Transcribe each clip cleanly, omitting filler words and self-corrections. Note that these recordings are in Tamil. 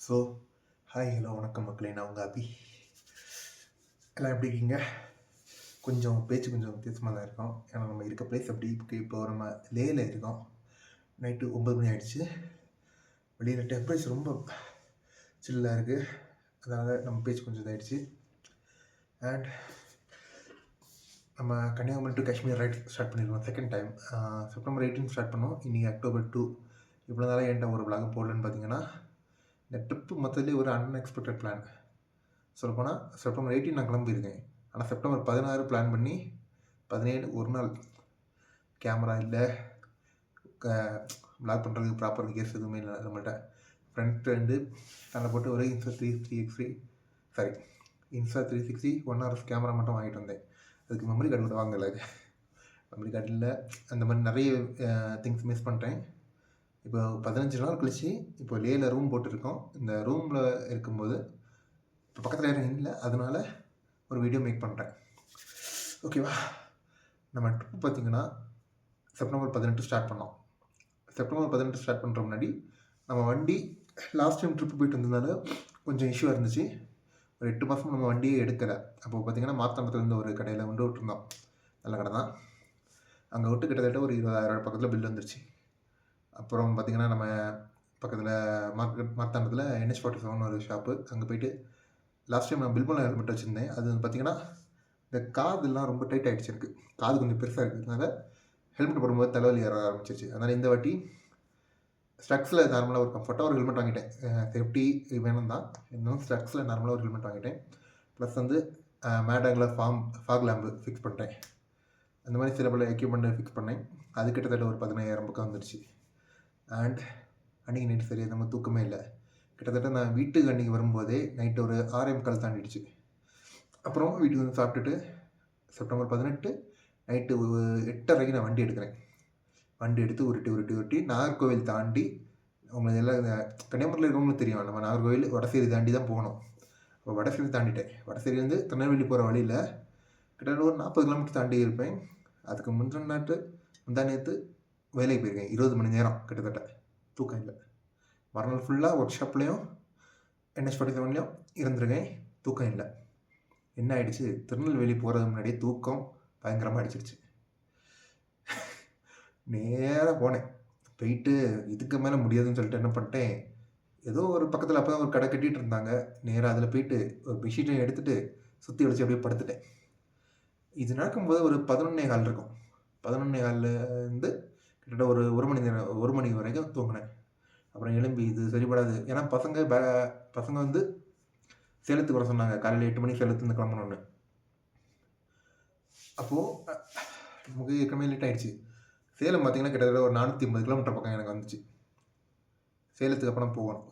ஸோ ஹாய் ஹலோ வணக்கம் மக்களே, நான் உங்கள் அபி. எல்லாம் எப்படி இருக்கீங்க? கொஞ்சம் பேச்சு கொஞ்சம் வித்தியாசமாக தான் இருக்கும். ஏன்னா நம்ம இருக்க பிளேஸ் அப்படி இப்போ நம்ம லேயில் இருக்கோம். நைட்டு 9 மணி ஆகிடுச்சு. வெளியில் டெம்பரேச்சர் ரொம்ப சில்லாக இருக்குது. அதனால் நம்ம பேச்சு கொஞ்சம் இதாகிடுச்சு. அண்ட் நம்ம Kanyakumari to Kashmir ride start பண்ணியிருக்கோம். செகண்ட் டைம் செப்டம்பர் 18 ஸ்டார்ட் பண்ணோம். இன்றைக்கி October 2. இவ்வளோ நாளாக என்கிட்ட ஒரு விளாக் போடலன்னு பார்த்தீங்கன்னா, இந்த ட்ரிப்பு மொத்தத்துலேயே ஒரு அன்எக்ஸ்பெக்டட் பிளான். சொல்லப்போனால் செப்டம்பர் 18 நான் கிளம்பியிருக்கேன். ஆனால் செப்டம்பர் 16 பிளான் பண்ணி 17 ஒரு நாள் கேமரா இல்லை, பிளாக் பண்ணுறதுக்கு ப்ராப்பர் கேஸ் எதுவுமே இல்லை நம்மள்கிட்ட. ஃப்ரெண்டு தன்னை போட்டு ஒரு இன்ஸ்டா 360 1 hours கேமரா மட்டும் வாங்கிட்டு வந்தேன். அதுக்கு மெமரி கார்டு கூட வாங்கலை. மெமரி கார்டு இல்லை, அந்த மாதிரி நிறைய திங்ஸ் மிஸ் பண்ணுறேன். இப்போ 15 நாள் கழிச்சு இப்போ லேயில் ரூம் போட்டுருக்கோம். இந்த ரூமில் இருக்கும்போது இப்போ பக்கத்தில் யாரும் இல்லை, அதனால் ஒரு வீடியோ மேக் பண்ணுறேன். ஓகேவா? நம்ம ட்ரிப்பு பார்த்திங்கன்னா செப்டம்பர் 18 ஸ்டார்ட் பண்ணோம். செப்டம்பர் 18 ஸ்டார்ட் பண்ணுற முன்னாடி நம்ம வண்டி லாஸ்ட் டைம் ட்ரிப்பு போயிட்டு வந்ததுனால கொஞ்சம் இஷ்யூ இருந்துச்சு. ஒரு 8 மாதம் நம்ம வண்டியே எடுக்கலை. அப்போது பார்த்திங்கன்னா மாத்தம்பரத்துலேருந்து ஒரு கடையில் வந்து விட்டுருந்தோம். நல்ல கடை தான். அங்கே விட்டு கிட்டத்தட்ட ஒரு 20,000 பக்கத்தில் பில் வந்துருச்சு. அப்புறம் பார்த்திங்கன்னா நம்ம பக்கத்தில் மார்த்தாண்டத்தில் NH47 ஒரு ஷாப்பு, அங்கே போய்ட்டு லாஸ்ட் டைம் நான் பில்போல ஹெல்மெட் வச்சுருந்தேன். அது பார்த்திங்கன்னா இந்த காதுலாம் ரொம்ப டைட் ஆகிடுச்சு. எனக்கு காது கொஞ்சம் பெருசாக இருக்கிறதுனால ஹெல்மெட் போடும்போது தலைவலி ஏற ஆரம்பிச்சிருச்சு. அதனால் இந்த வாட்டி ஸ்ட்ரக்ஸில் நார்மலாக ஒரு கம்ஃபர்ட்டாக ஒரு ஹெல்மெட் வாங்கிட்டேன். சேஃப்டி வேணும் தான், இன்னும் ஸ்ட்ரக்ஸில் நார்மலாக ஒரு ஹெல்மெட் வாங்கிட்டேன். ப்ளஸ் வந்து மேடாகில் ஃபாக் லேம்பு ஃபிக்ஸ் பண்ணிட்டேன். அந்த மாதிரி சில பல எக்யூப்மெண்ட்டை ஃபிக்ஸ் பண்ணேன். அது கிட்டத்தட்ட ஒரு 15,000 பக்கம் வந்துடுச்சு. அண்ட் அன்றைக்கி நைட்டு சரியாக நம்ம தூக்கமே இல்லை. கிட்டத்தட்ட நான் வீட்டுக்கு அன்றைக்கி வரும்போதே நைட்டு ஒரு 6:45 தாண்டிடுச்சு. அப்புறம் வீட்டுக்கு வந்து சாப்பிட்டுட்டு செப்டம்பர் 18 நைட்டு 8:30 நான் வண்டி எடுக்கிறேன். வண்டி எடுத்து உருட்டி நாகர்கோவில் தாண்டி, உங்களுக்கு எல்லாம் கன்னியாகுமரியில் இருக்கவங்களுக்கு தெரியும், நம்ம நாகர்கோவில் வடசேரி தாண்டி தான் போகணும். இப்போ வடசேரி தாண்டிட்டேன். வடசேரிலேருந்து திருநெல்வேலி போகிற வழியில் கிட்டத்தட்ட ஒரு 40 கிலோமீட்டர் தாண்டி இருப்பேன். அதுக்கு முந்தா நேற்று வேலைக்கு போயிருக்கேன். 20 மணி நேரம் கிட்டத்தட்ட தூக்கம் இல்லை. மறுநாள் ஃபுல்லாக ஒர்க் ஷாப்லேயும் NH47லையும் இருந்திருக்கேன். தூக்கம் இல்லை. என்ன ஆகிடுச்சு, திருநெல்வேலி போகிறதுக்கு முன்னாடியே தூக்கம் பயங்கரமாக அடிச்சிருச்சு. நேராக போனேன். போயிட்டு இதுக்கு மேலே முடியாதுன்னு சொல்லிட்டு என்ன பண்ணிட்டேன், ஏதோ ஒரு பக்கத்தில் அப்போ தான் ஒரு கடை கட்டிகிட்டு இருந்தாங்க. நேராக அதில் போயிட்டு ஒரு பெட்ஷீட்டை எடுத்துகிட்டு சுற்றி வச்சு அப்படியே படுத்துட்டேன். இது நடக்கும்போது ஒரு 11:15 இருக்கும். 11:15 கிட்டத்தட்ட ஒரு மணி வரைக்கும் தூங்கினேன். அப்புறம் எழும்பி இது சரிபடாது. ஏன்னா பசங்க வந்து சேலத்துக்கு வர சொன்னாங்க. காலையில் 8 மணிக்கு சேலத்துலேருந்து கிளம்பணுன்னு. அப்போது நமக்கு ஏற்கனவே லேட் ஆகிடுச்சு. சேலம் பார்த்திங்கன்னா கிட்டத்தட்ட ஒரு 450 கிலோமீட்டர் பக்கம் எனக்கு வந்துச்சு. சேலத்துக்கு அப்புறம் போகணும்.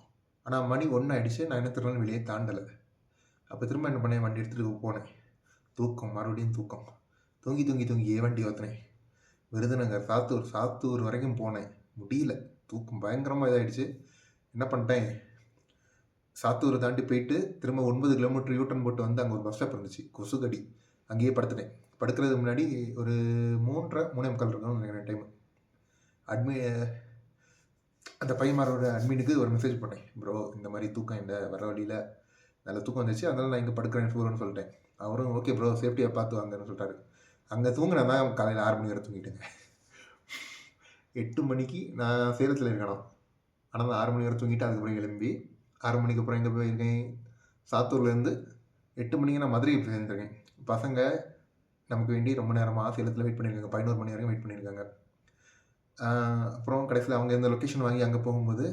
ஆனால் மணி 1 ஆகிடுச்சு. நான் என்ன திருநெல்வேலியே தாண்டலை. அப்போ திரும்ப என்ன பண்ணேன், வண்டி எடுத்துகிட்டு போனேன். மறுபடியும் தூக்கம். தூங்கியே வண்டி ஓற்றினேன். விருதுநகர் சாத்தூர் வரைக்கும் போனேன். முடியல, தூக்கம் பயங்கரமாக இதாகிடுச்சு. என்ன பண்ணிட்டேன், சாத்தூரை தாண்டி போயிட்டு திரும்ப 9 கிலோமீட்டர் யூட்டன் போட்டு வந்து அங்கே ஒரு பஸ் ஸ்டாப் இருந்துச்சு, கொசுக்கடி. அங்கேயே படுத்துட்டேன். படுக்கிறதுக்கு முன்னாடி ஒரு 3:45 இருக்கும்னு நினைக்கிறேன் டைம். அந்த பையன்மாரோட அட்மினுக்கு ஒரு மெசேஜ் பண்ணேன், ப்ரோ இந்த மாதிரி தூக்கம் இல்லை, வர வழியில் நல்ல தூக்கம் வந்துச்சு, அதனால் நான் இங்கே படுக்கிறேன் ஃபோர்னு சொல்லிட்டேன். அவரும் ஓகே ப்ரோ சேஃப்டியாக பார்த்து வாங்கன்னு சொல்லிட்டாரு. அங்கே தூங்கினேன் தான் காலையில் 6 மணி வரை தூங்கிட்டேங்க. 8 மணிக்கு நான் சேலத்தில் இருக்கணும். ஆனால் நான் 6 மணி வரை தூங்கிட்டு அதுக்கப்புறம் எழும்பி 6 மணிக்கு அப்புறம் எங்கே போயிருக்கேன், சாத்தூர்லேருந்து 8 மணிக்கு நான் மதுரைக்கு சேர்ந்துருக்கேன். பசங்க நமக்கு வேண்டி ரொம்ப நேரமாக சேலத்தில் வெயிட் பண்ணியிருக்காங்க. 11 மணி வரைக்கும் வெயிட் பண்ணியிருக்காங்க. அப்புறம் கடைசியில் அவங்க இந்த லொக்கேஷன் வாங்கி அங்கே போகும்போது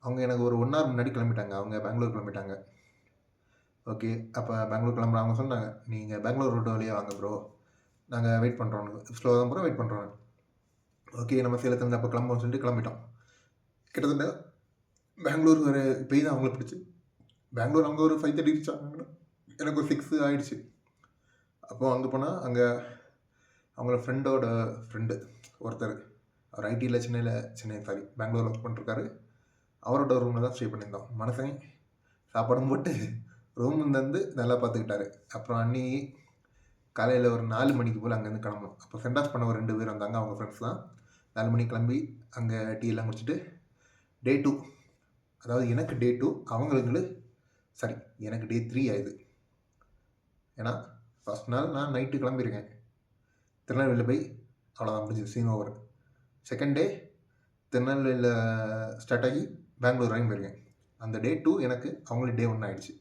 அவங்க எனக்கு ஒரு 1 hour முன்னாடி கிளம்பிட்டாங்க. அவங்க பெங்களூர் கிளம்பிட்டாங்க. ஓகே, அப்போ பெங்களூர் கிளம்புற அவங்க சொன்னாங்க, நீங்கள் பெங்களூர் ரோட்டு வழியாக வாங்க ப்ரோ, நாங்கள் வெயிட் பண்ணுறோம், ஸ்லோவாக தான் ப்ரோ வெயிட் பண்ணுறோம். ஓகே, நம்ம சேலத்துலேருந்து அப்போ கிளம்புவோம்னு சொல்லிட்டு கிளம்பிட்டோம். கிட்டத்தட்ட பெங்களூர் வர போய் தான் அவங்கள பிடிச்சி பெங்களூர் அங்கே ஒரு 5:30 ரீச் ஆனாங்கன்னா எனக்கு ஒரு 6 ஆகிடுச்சு. அப்போது அங்கே போனால் அங்கே அவங்களோட ஃப்ரெண்டு ஒருத்தர், அவர் ஐடியில் பெங்களூரில் ஒர்க் பண்ணிருக்காரு. அவரோட ரூமில் தான் ஸ்டே பண்ணியிருந்தோம். மனசன் சாப்பாடும் போட்டு ரூம் வந்து நல்லா பார்த்துக்கிட்டாரு. அப்புறம் அன்னி காலையில் ஒரு 4 மணிக்கு போல் அங்கேருந்து கிளம்பணும். அப்போ சென்ட் ஆஃப் பண்ண ஒரு 2 பேர் வந்தாங்க, அவங்க ஃப்ரெண்ட்ஸ் தான். 4 மணிக்கு கிளம்பி அங்கே டீ எல்லாம் குடிச்சிட்டு டே 2 அதாவது எனக்கு டே 2, அவங்களுக்கு சாரி எனக்கு டே 3 ஆயிடுது. ஏன்னா ஃபஸ்ட் நாள் நான் நைட்டு கிளம்பியிருக்கேன், திருநெல்வேலியில் போய் அவ்வளோதான் முடிஞ்சது, சீன் ஓவர். செகண்ட் டே திருநெல்வேலியில் ஸ்டார்ட் ஆகி பெங்களூர் வரைக்கும் போயிருக்கேன். அந்த டே 2 எனக்கு அவங்களுக்கு டே 1 ஆகிடுச்சு.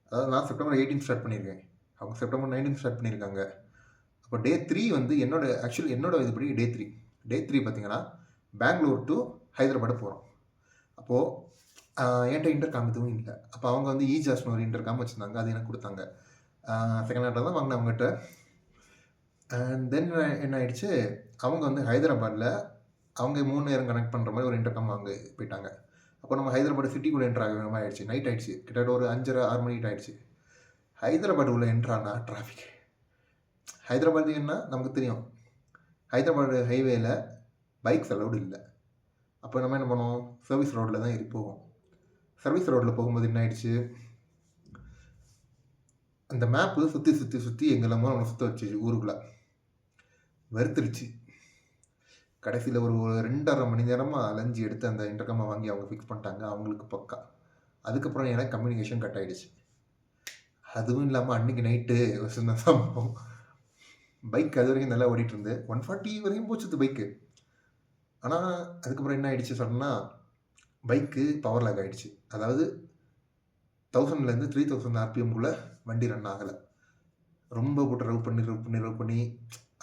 அதாவது நான் செப்டம்பர் 18 ஸ்டார்ட் பண்ணியிருக்கேன், அவங்க செப்டம்பர் 19 ஸ்டார்ட் பண்ணியிருக்காங்க. அப்போ டே 3 வந்து என்னோட இதுபடி டே 3 பார்த்தீங்கன்னா பெங்களூர் டு ஹைதராபாடு போகிறோம். அப்போது என்கிட்ட இன்டர்காம் எதுவும் இல்லை. அப்போ அவங்க வந்து ஈஜாஸ்னு ஒரு இன்டர்காம் வச்சுருந்தாங்க, அது எனக்கு கொடுத்தாங்க. செகண்ட் ஹேண்டில் தான் வாங்கினேன் அவங்ககிட்ட. அண்ட் தென் என்ன ஆயிடுச்சு, அவங்க வந்து ஹைதராபாடில் அவங்க 3 நேரம் கனெக்ட் பண்ணுற மாதிரி ஒரு இன்டர்காம் வாங்க போயிட்டாங்க. அப்போ நம்ம ஹைதராபாடு சிட்டிக்குள்ளே என்ட்ரு ஆகிற மாதிரி ஆயிடுச்சு. நைட் ஆகிடுச்சு, கிட்டத்தட்ட ஒரு 5:30-6 மணிக்கிட்ட ஆகிடுச்சு. ஹைதராபாடு உள்ள என்ட்ரானா டிராஃபிக். ஹைதராபாத் என்ன நமக்கு தெரியும், ஹைதராபாடு ஹைவேல பைக்ஸ் அலௌடு இல்லை. அப்போ நம்ம என்ன பண்ணோம், சர்வீஸ் ரோட்டில் தான் போவோம். சர்வீஸ் ரோட்டில் போகும்போது என்ன ஆயிடுச்சு, அந்த மேப்பு சுற்றி எங்கெல்லாமோ நம்ம சுற்ற வச்சு ஊருக்குள்ளே வெறுத்துருச்சு. கடைசியில் ஒரு 2.5 மணி நேரமாக அலைஞ்சி எடுத்து அந்த இன்டர்காமை வாங்கி அவங்க ஃபிக்ஸ் பண்ணிட்டாங்க, அவங்களுக்கு பக்கா. அதுக்கப்புறம் எனக்கு கம்யூனிகேஷன் கட் ஆகிடுச்சு. அதுவும் இல்லாமல் அன்றைக்கி நைட்டு வச்சுருந்த சம்பவம், பைக் அது வரைக்கும் நல்லா ஓடிட்டு இருந்து 140 வரைக்கும் போச்சுது பைக்கு. ஆனால் அதுக்கப்புறம் என்ன ஆகிடுச்சு சொன்னால், பைக்கு பவர் லேக் ஆகிடுச்சு. அதாவது 1000லேருந்து 3000 ஆர்பிஎம்குள்ளே வண்டி ரன் ஆகலை. ரொம்ப போட்டு ரவ் பண்ணி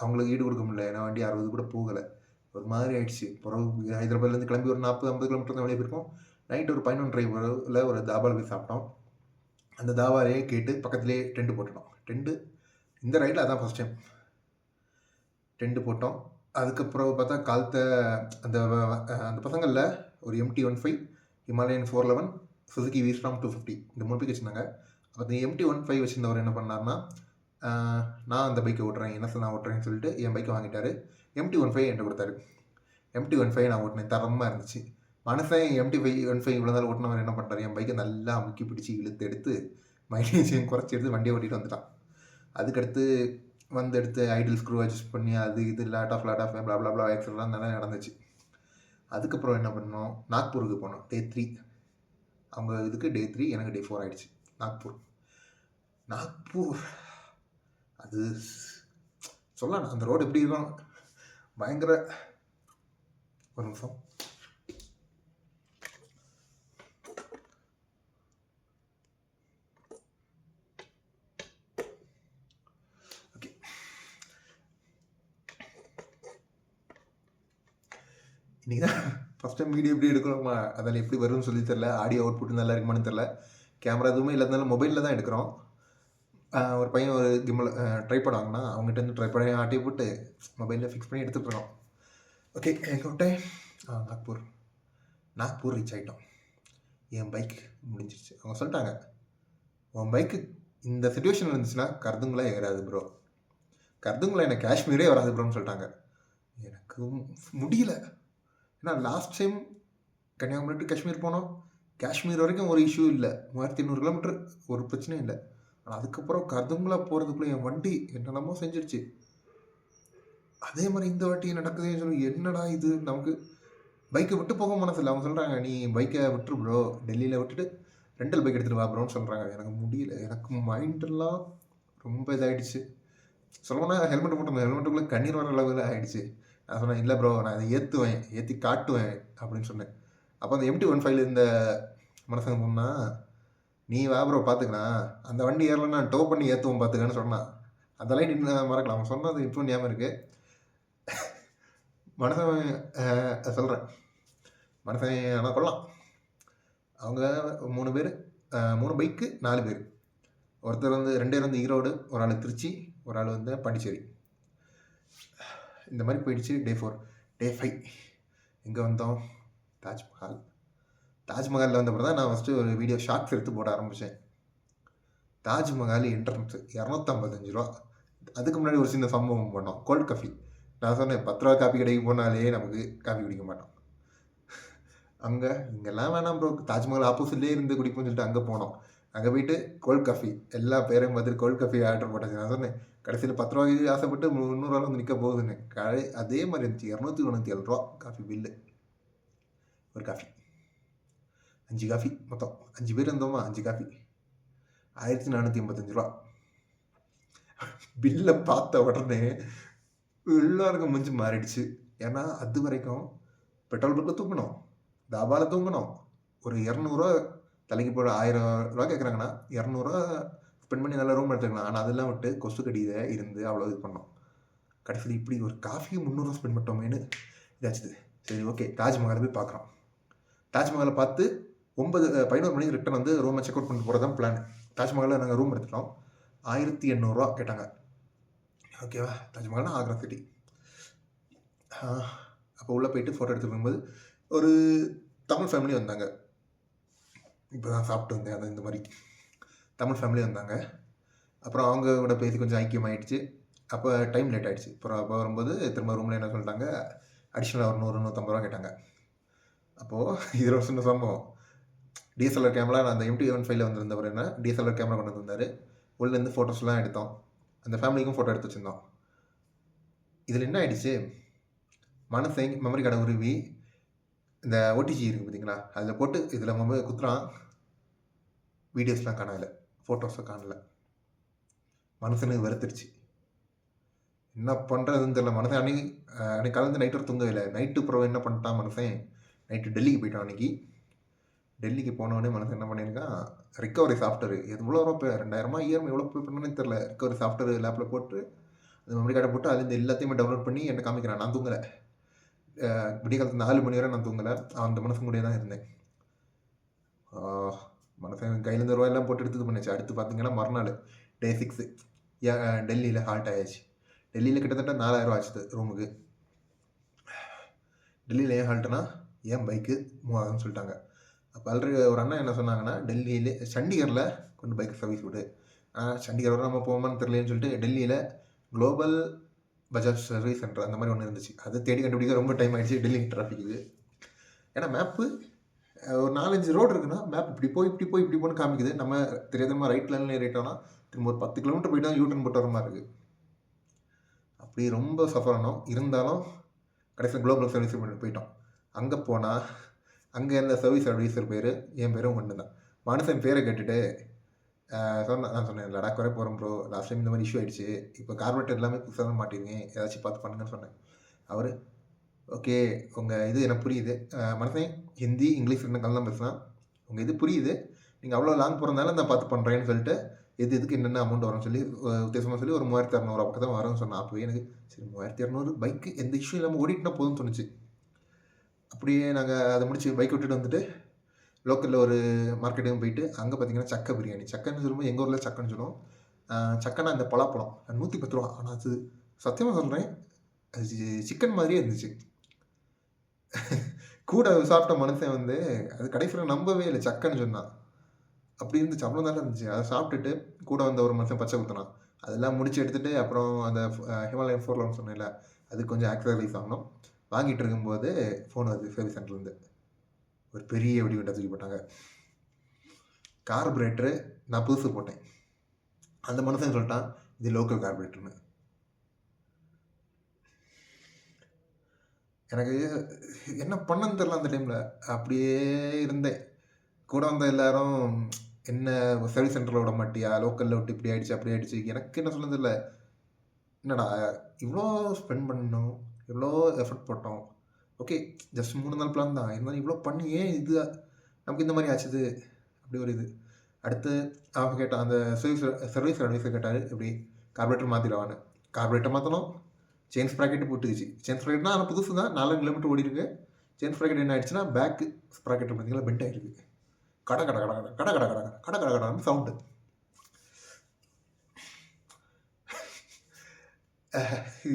அவங்களுக்கு ஈடு கொடுக்க முடியல. ஏன்னா வண்டி 60 கூட போகலை, ஒரு மாதிரி ஆயிடுச்சு. பிறகு ஹைதராபாத்லேருந்து கிளம்பி ஒரு 40-50 கிலோமீட்டர் தான் வெளியே போயிருக்கோம். நைட் ஒரு 11 டிரைவரில் ஒரு தாபாவில் போய் சாப்பிட்டோம். அந்த தாபாலையே கேட்டு பக்கத்துலேயே டென்ட்டு போட்டுட்டோம். டென்ட்டு இந்த ரைடில் அதான் ஃபஸ்ட் டைம் டென்ட்டு போட்டோம். அதுக்கப்புறம் பார்த்தா காலத்தை அந்த பசங்களில் ஒரு MT-15, ஹிமாலயன் 411, சுசுகி வீஸ்டாம் 250 இந்த 3 பைக் வச்சுருந்தாங்க. அப்போ இந்த MT-15 வச்சுருந்தவர் என்ன பண்ணார்னா, நான் அந்த பைக்கை ஓட்டுறேன், நான் ஓட்டுறேன்னு சொல்லிட்டு என் பைக்கை வாங்கிட்டார். MT-15 என்கிட்ட கொடுத்தாரு. MT-15 நான் ஓட்டினேன், தரமாக இருந்துச்சு. மனசன் MT-15 இவ்வளோ நாள் ஓட்டினவர் என்ன பண்ணுறாரு, என் பைக்கை நல்லா அமுக்கி பிடிச்சி இழுத்து எடுத்து மைலேஜையும் குறைச்சி எடுத்து வண்டியை ஓட்டிகிட்டு வந்துட்டான். அதுக்கடுத்து எடுத்து ஐடில் ஸ்க்ரூ அட்ஜஸ்ட் பண்ணி அது இது லாட் ஆஃப் பிளாப்ளா ஆக்சிடென்ட்லாம் நல்லா நடந்துச்சு. அதுக்கப்புறம் என்ன பண்ணோம், நாக்பூருக்கு போனோம். டே 3 அவங்க இதுக்கு டே 3, எனக்கு டே 4 ஆகிடுச்சு. நாக்பூர் அது சொல்லலாம், அந்த ரோடு எப்படி இருக்கும், பயங்கர. ஒரு நிமிஷம். ஓகே, இன்றைக்கி தான் ஃபஸ்ட் டைம் வீடியோ எப்படி எடுக்கணுமா, அதில் எப்படி வரும்னு சொல்லி தெரில. ஆடியோ அவுட்புட் நல்லா இருக்குமான்னு தெரில. கேமரா எதுவுமே இல்லாதனால மொபைலில் தான் எடுக்கிறோம். ஒரு பையன் ஒரு கிம்மில் ட்ரைபாட் வாங்கினா, அவங்ககிட்ட இருந்து ட்ரைபாடையும் ஆட்டி போட்டு மொபைலில் ஃபிக்ஸ் பண்ணி எடுத்துகிட்டு இருக்கோம். ஓகே, எங்கே விட்டேன், நாக்பூர் ரீச் ஆகிட்டோம். என் பைக் முடிஞ்சிருச்சு. அவங்க சொல்லிட்டாங்க, உன் பைக்கு இந்த சிச்சுவேஷன் இருந்துச்சுன்னா கர்துங்களா ஏறாது ப்ரோ, கர்துங்களா எனக்கு காஷ்மீரே வராது ப்ரோன்னு சொல்லிட்டாங்க. எனக்கு முடியல. ஏன்னா last time Kanyakumari to Kashmir போனோம், காஷ்மீர் வரைக்கும் ஒரு இஷ்யூ இல்லை, 3800 கிலோமீட்டர் ஒரு பிரச்சனையும் இல்லை. ஆனால் அதுக்கப்புறம் கர்துங்களா போகிறதுக்குள்ளே என் வண்டி என்னென்னமோ செஞ்சிருச்சு. அதே மாதிரி இந்த வாட்டி நடக்குதுன்னு சொல்லி, என்னடா இது, நமக்கு பைக்கை விட்டு போக மனசில்லை. அவங்க சொல்கிறாங்க, நீ பைக்கை விட்டுரு ப்ரோ, டெல்லியில் விட்டுட்டு ரெண்டல் பைக் எடுத்துகிட்டு வா ப்ரோன்னு சொல்கிறாங்க. எனக்கு முடியல, எனக்கு மைண்டெல்லாம் ரொம்ப இதாகிடுச்சு. சொல்லப்போனால் ஹெல்மெட் போட்டிருந்தேன், ஹெல்மெட்டுக்குள்ளே கண்ணீர் வர அளவில் ஆகிடுச்சு. நான் சொன்னேன், இல்லை ப்ரோ நான் அதை ஏற்றி காட்டுவேன் அப்படின்னு சொன்னேன். அப்போ அந்த MT-15 இந்த மனசங்க போனால், நீ வா ப்ரோ பார்த்துக்கலாம், அந்த வண்டி ஏறலாம் நான் டோ பண்ணி ஏற்றுவோம் பார்த்துக்கன்னு சொன்னான். அதெல்லாம் இன்னும் மறக்கலாம், அவன் சொன்னது இப்போ ஞாபகம் இருக்குது. மனசன் சொல்கிறேன், மனசன் ஆனால் கொள்ளலாம். அவங்க 3 பேர், 3 பைக்கு 4 பேர். ஒருத்தர் வந்து 2 பேர் வந்து ஈரோடு, ஒரு ஆள் திருச்சி, ஒரு ஆள் வந்து பாண்டிச்சேரி. இந்த மாதிரி போயிடுச்சு. டே 4. டே 5 எங்கே வந்தோம், தாஜ்மஹாலில் வந்தப்பறம் தான் நான் ஃபஸ்ட்டு ஒரு வீடியோ ஷார்ட்ஸ் எடுத்து போட ஆரம்பித்தேன். தாஜ்மஹால் என்ட்ரன்ஸு 255 ரூபா. அதுக்கு முன்னாடி ஒரு சின்ன சம்பவம் பண்ணோம், கோல்ட் காஃபி. நான் சொன்னேன் 10 ரூபா காஃபி கடைக்கு போனாலே நமக்கு காஃபி குடிக்க மாட்டோம். அங்கே இங்கெல்லாம் வேணாம் ப்ரோ, தாஜ்மஹால் ஆப்போசிட்லேயே இருந்து குடிப்போம்னு சொல்லிட்டு அங்கே போனோம். அங்கே போயிட்டு கோல்ட் காஃபி எல்லா பேரையும் பார்த்துட்டு கோல்ட் காஃபி ஆர்டர் போட்டாச்சு. நான் சொன்னேன் கடைசியில் 10 ரூபாய்க்கு ஆசைப்பட்டு 300 ரூபா வந்து நிற்க போகுதுன்னு. அதே மாதிரி இருந்துச்சு. 297 ரூபா காஃபி பில்லு, ஒரு காஃபி. 5 காஃபி மொத்தம் 5 பேர் இருந்தோமா 5 காஃபி 1485 ரூபா. பில்லை பார்த்த உடனே எல்லாருக்கும் மூஞ்சி மாறிடுச்சு. ஏன்னா அது வரைக்கும் பெட்ரோல் பங்க்ல தூங்கணும், தாபாவில் தூங்கணும், ஒரு 200 தலைக்கு போட 1000 ரூபா கேட்குறாங்கன்னா 200 ஸ்பெண்ட் பண்ணி நல்ல ரூம் எடுத்துக்கலாம். ஆனால் அதெல்லாம் விட்டு கொசு கடியில் இருந்து அவ்வளோ இது பண்ணோம். கடைசியில் இப்படி ஒரு காஃபிக்கு 300 ஸ்பெண்ட் பண்ணிட்டோமேனு இதாச்சுது. சரி ஓகே, தாஜ்மஹாலை போய் பார்க்குறோம். தாஜ்மஹாலை பார்த்து 11 மணிக்கு ரிட்டன் வந்து ரூமை செக் அவுட் பண்ணிட்டு போகிறது தான் பிளான். தாஜ்மஹாலில் நாங்கள் ரூம் எடுத்துட்டோம். 1800 கேட்டாங்க. ஓகேவா, தாஜ்மஹால்னா ஆக்ரா சிட்டி. அப்போ உள்ளே போயிட்டு ஃபோட்டோ எடுத்துட்டு இருக்கும்போது ஒரு தமிழ் ஃபேமிலி வந்தாங்க. இப்போ தான் சாப்பிட்டு வந்தேன், அது இந்த மாதிரி தமிழ் ஃபேமிலி வந்தாங்க. அப்புறம் அவங்க கூட பேசி கொஞ்சம் ஐக்கியமாகிடுச்சு. அப்போ டைம் லேட் ஆகிடுச்சு. அப்புறம் அப்போ வரும்போது திரும்ப ரூமில் என்ன சொல்லிட்டாங்க, அடிஷ்னலாக ஒரு 100-150 ரூபா கேட்டாங்க. அப்போது இதில் ஒரு சின்ன சம்பவம். டிஎஸ்எல்ஆர் கேமரா, நான் அந்த MT-15 வந்திருந்தவர் என்ன டிஎஸ்எல்ஆர் கேமரா கொண்டு வந்திருந்தார். உள்ளேருந்து ஃபோட்டோஸ்லாம் எடுத்தோம். அந்த ஃபேமிலிக்கும் ஃபோட்டோ எடுத்து வச்சுருந்தோம். இதில் என்ன ஆகிடுச்சு, மனசை மெமரி கார்டை உருவி இந்த OTG இருக்குது பார்த்தீங்களா, அதில் போட்டு இதில் மொபைல் குத்துறான். வீடியோஸ்லாம் காணல, ஃபோட்டோஸை காணல. மனுஷனுக்கு வெறுத்துருச்சு. என்ன பண்ணுறதுன்னு தெரியல. மனுஷன் அன்றைக்கி கலந்து நைட்டு ஒரு தூங்கவே இல்லை. நைட்டு அப்புறம் என்ன பண்ணிட்டான் மனுஷன், நைட்டு டெல்லிக்கு போயிட்டான். அன்றைக்கி டெல்லிக்கு போனோடனே மனுஷன் என்ன பண்ணியிருக்கான், ரிக்கவரி சாஃப்ட்வேர் எவ்வளோ ரூபா 2000 இயர்மை எவ்வளோ பே பண்ணணும்னு தெரில. ரிக்கவரி சாஃப்ட்வேர் லேப்பில் போட்டு அந்த மெமரி கார்டை போட்டு அதுலேருந்து எல்லாத்தையுமே டவுன்லோட் பண்ணி என்ன காமிக்கிறான். நான் தூங்கலை, விடிய காலத்து 4 மணி வரை நான் தூங்கலை. அந்த மனுஷன் கூட தான் இருந்தேன். மனுஷன் கையிலேருந்து ரூபாயெல்லாம் போட்டு எடுத்து பண்ணிச்சு. அடுத்து பார்த்தீங்கன்னா மறுநாள் Day 6 டெல்லியில் ஹால்ட் ஆயாச்சு. டெல்லியில் கிட்டத்தட்ட 4000 ஆச்சு ரூமுக்கு. டெல்லியில் ஏன் ஹால்ட்டுனா, ஏன் பைக்கு 3000 சொல்லிட்டாங்க. அப்போ ஆல்ரெடி ஒரு அண்ணா என்ன சொன்னாங்கன்னா, டெல்லியில் சண்டிகரில் கொண்டு பைக் சர்வீஸ் விடு. சண்டிகர் வரை நம்ம போவோமான்னு தெரியலன்னு சொல்லிட்டு டெல்லியில் குளோபல் பஜாஜ் சர்வீஸ் சென்டர் அந்த மாதிரி ஒன்று இருந்துச்சு. அது தேடி கண்டுபிடிக்க ரொம்ப டைம் ஆகிடுச்சு. டெல்லி டிராஃபிக்கு. ஏன்னா மேப்பு ஒரு 4-5 ரோடு இருக்குன்னா மேப் இப்படி போய் இப்படி போன்னு காமிக்குது. நம்ம தெரியாதமா ரைட் லைன்லேயே ரைட் ஆனால் திரும்ப ஒரு 10 கிலோமீட்டர் போயிட்டு தான் யூட்டன் போட்டு வர மாதிரி இருக்குது. அப்படி ரொம்ப சஃபர் ஆனோம். இருந்தாலும் கடைசியில் குளோபல் சர்வீஸ் பண்ணிட்டு போயிட்டோம். அங்கே போனால் அங்கே இருந்த சர்வீஸ் அட்வைசர் பேர் என் பேரும் ஒன்று தான். மனுஷன் பேரை கேட்டுட்டு நான் சொன்னேன், லடாக் வரை போகிறோம் ப்ரோ, லாஸ்ட் டைம் இந்த மாதிரி இஷ்யூ ஆகிடுச்சு, இப்போ கார்பரேட்டர் எல்லாமே புதுசாக தான் மாட்டிருக்கேன், ஏதாச்சும் பார்த்து பண்ணுங்கன்னு சொன்னேன். அவர் ஓகே, உங்கள் இது எனக்கு புரியுது, மனுஷன் ஹிந்தி இங்கிலீஷ் ரெண்டு கலந்து தான் பேசுகிறேன், உங்கள் இது புரியுது, நீங்கள் அவ்வளோ லாங் போகிறதுனால நான் பார்த்து பண்ணுறேன்னு சொல்லிட்டு இதுக்கு என்னென்ன அமௌண்ட் வரும்னு சொல்லி உத்தேசமாக சொல்லி ஒரு 3600 பக்கம் தான் வரும்னு சொன்னேன். அப்போவே எனக்கு சரி 3200 பைக்கு எந்த இஷ்யூ இல்லாமல் ஓடிட்டுனா போதும்னு தோணுச்சு. அப்படியே நாங்கள் அதை முடிச்சு பைக் விட்டுட்டு வந்துட்டு லோக்கலில் ஒரு மார்க்கெட்டுக்கும் போயிட்டு அங்கே பார்த்தீங்கன்னா சக்கை பிரியாணி. சக்கைன்னு சொல்லும்போது எங்கள் ஊரில் சக்கைன்னு சொல்லுவோம். சக்கைனா இந்த பலாப்பழம் 110 ரூபா. ஆனால் அது சத்தியமாக சொல்கிறேன், அது சிக்கன் மாதிரியே இருந்துச்சு. கூட சாப்பிட்ட மனுஷன் வந்து அது கடைசியில் நம்பவே இல்லை, சக்கைன்னு சொன்னான். அப்படி இருந்துச்சு, அவ்வளோ நல்லா இருந்துச்சு. அதை சாப்பிட்டுட்டு கூட வந்த ஒரு மனுஷன் பச்சை குத்தினான். அதெல்லாம் முடிச்சு எடுத்துகிட்டு அப்புறம் அந்த ஹிமாலயன் 411 சொன்னேன்ல, அது கொஞ்சம் ஆக்சசரிஸ் ஆகணும். வாங்கிட்டு இருக்கும்போது ஃபோன் வருது சர்வீஸ் சென்டர்லேருந்து. ஒரு பெரிய வெடிகுண்டை தூக்கி போட்டாங்க. கார்பரேட்டரு நான் புதுசு போட்டேன். அந்த மனுஷன் சொல்லிட்டான் இது லோக்கல் கார்பரேட்டர்னு. எனக்கு என்ன பண்ணன்னு தெரியல அந்த டைமில். அப்படியே இருந்தேன். கூட வந்த எல்லாரும் என்ன சர்வீஸ் சென்டரில் விட மாட்டியா, லோக்கலில் விட்டு இப்படி ஆகிடுச்சு அப்படி ஆகிடுச்சு. எனக்கு என்ன சொல்ல தெரியல. என்னடா இவ்வளோ ஸ்பெண்ட் பண்ணணும், இவ்வளோ எஃபர்ட் போட்டோம், ஓகே ஜஸ்ட் 3 நாள் பிளான் தான், இருந்தாலும் இவ்வளோ பண்ணி ஏன் இது நமக்கு இந்த மாதிரி ஆச்சுது அப்படி ஒரு இது. அடுத்து அவங்க கேட்டான், அந்த சர்வீஸ் அட்வைஸர் கேட்டார், இப்படி கார்பரேட்டர் மாற்றிடுவான்னு. கார்பரேட்டர் மாற்றணும், செயின் ஸ்ப்ராக்கெட்டு போட்டுக்குச்சு. செயின் ஸ்ப்ராக்கெட்னா ஆனால் புதுசு தான், 4 கிலோமீட்டர் ஓடி இருக்கு. செயின் ஸ்ப்ராக்கெட் என்ன ஆயிடுச்சுன்னா பேக் ஸ்ப்ராக்கெட் பார்த்தீங்களா பெண்ட் ஆகிருக்கு. கட கட கட கட கட கட கட கட கட கடன்னு சவுண்டு.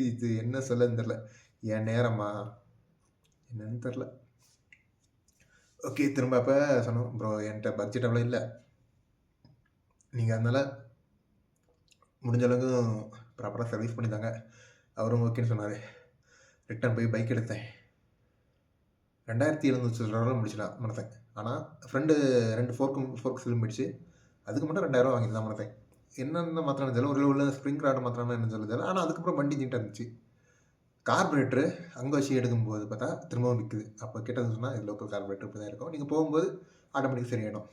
இது என்ன சொல்லன்னு தெரில, என் நேரமா என்னன்னு தெரில. ஓகே, திரும்ப அப்போ சொன்னோம், ப்ரோ என்கிட்ட பட்ஜெட் அவ்வளோ இல்லை, நீங்கள் அதனால் முடிஞ்ச அளவுக்கு ப்ராப்பராக சர்வீஸ் பண்ணித்தாங்க. அவரும் ஓகேன்னு சொன்னார். ரிட்டன் போய் பைக் எடுத்தேன். 2700 முடிச்சிடலாம் மனசேன். ஆனால் ஃப்ரெண்டு 2 ஃபோர்க் சிலும் போயிடுச்சு. அதுக்கு மட்டும் 2000 வாங்கியிருந்தான் மனசேன். என்னென்ன மாத்திரம் தெரியல, ஒரு உள்ள ஸ்ப்ரிங் ராடு மாத்திரம் என்ன சொல்ல தெரியல. ஆனால் அதுக்கப்புறம் வண்டி நீட்டாக இருந்துச்சு. கார்பரேட்டரு அங்கே வச்சு எடுக்கும்போது பார்த்தா திரும்பவும் நிற்குது. அப்போ கேட்டது சொன்னால் இது லோக்கல் கார்பரேட்டர் இப்படி தான் இருக்கும். நீங்கள் போகும்போது ஆட்டோமேட்டிக் சரியாயிடும்.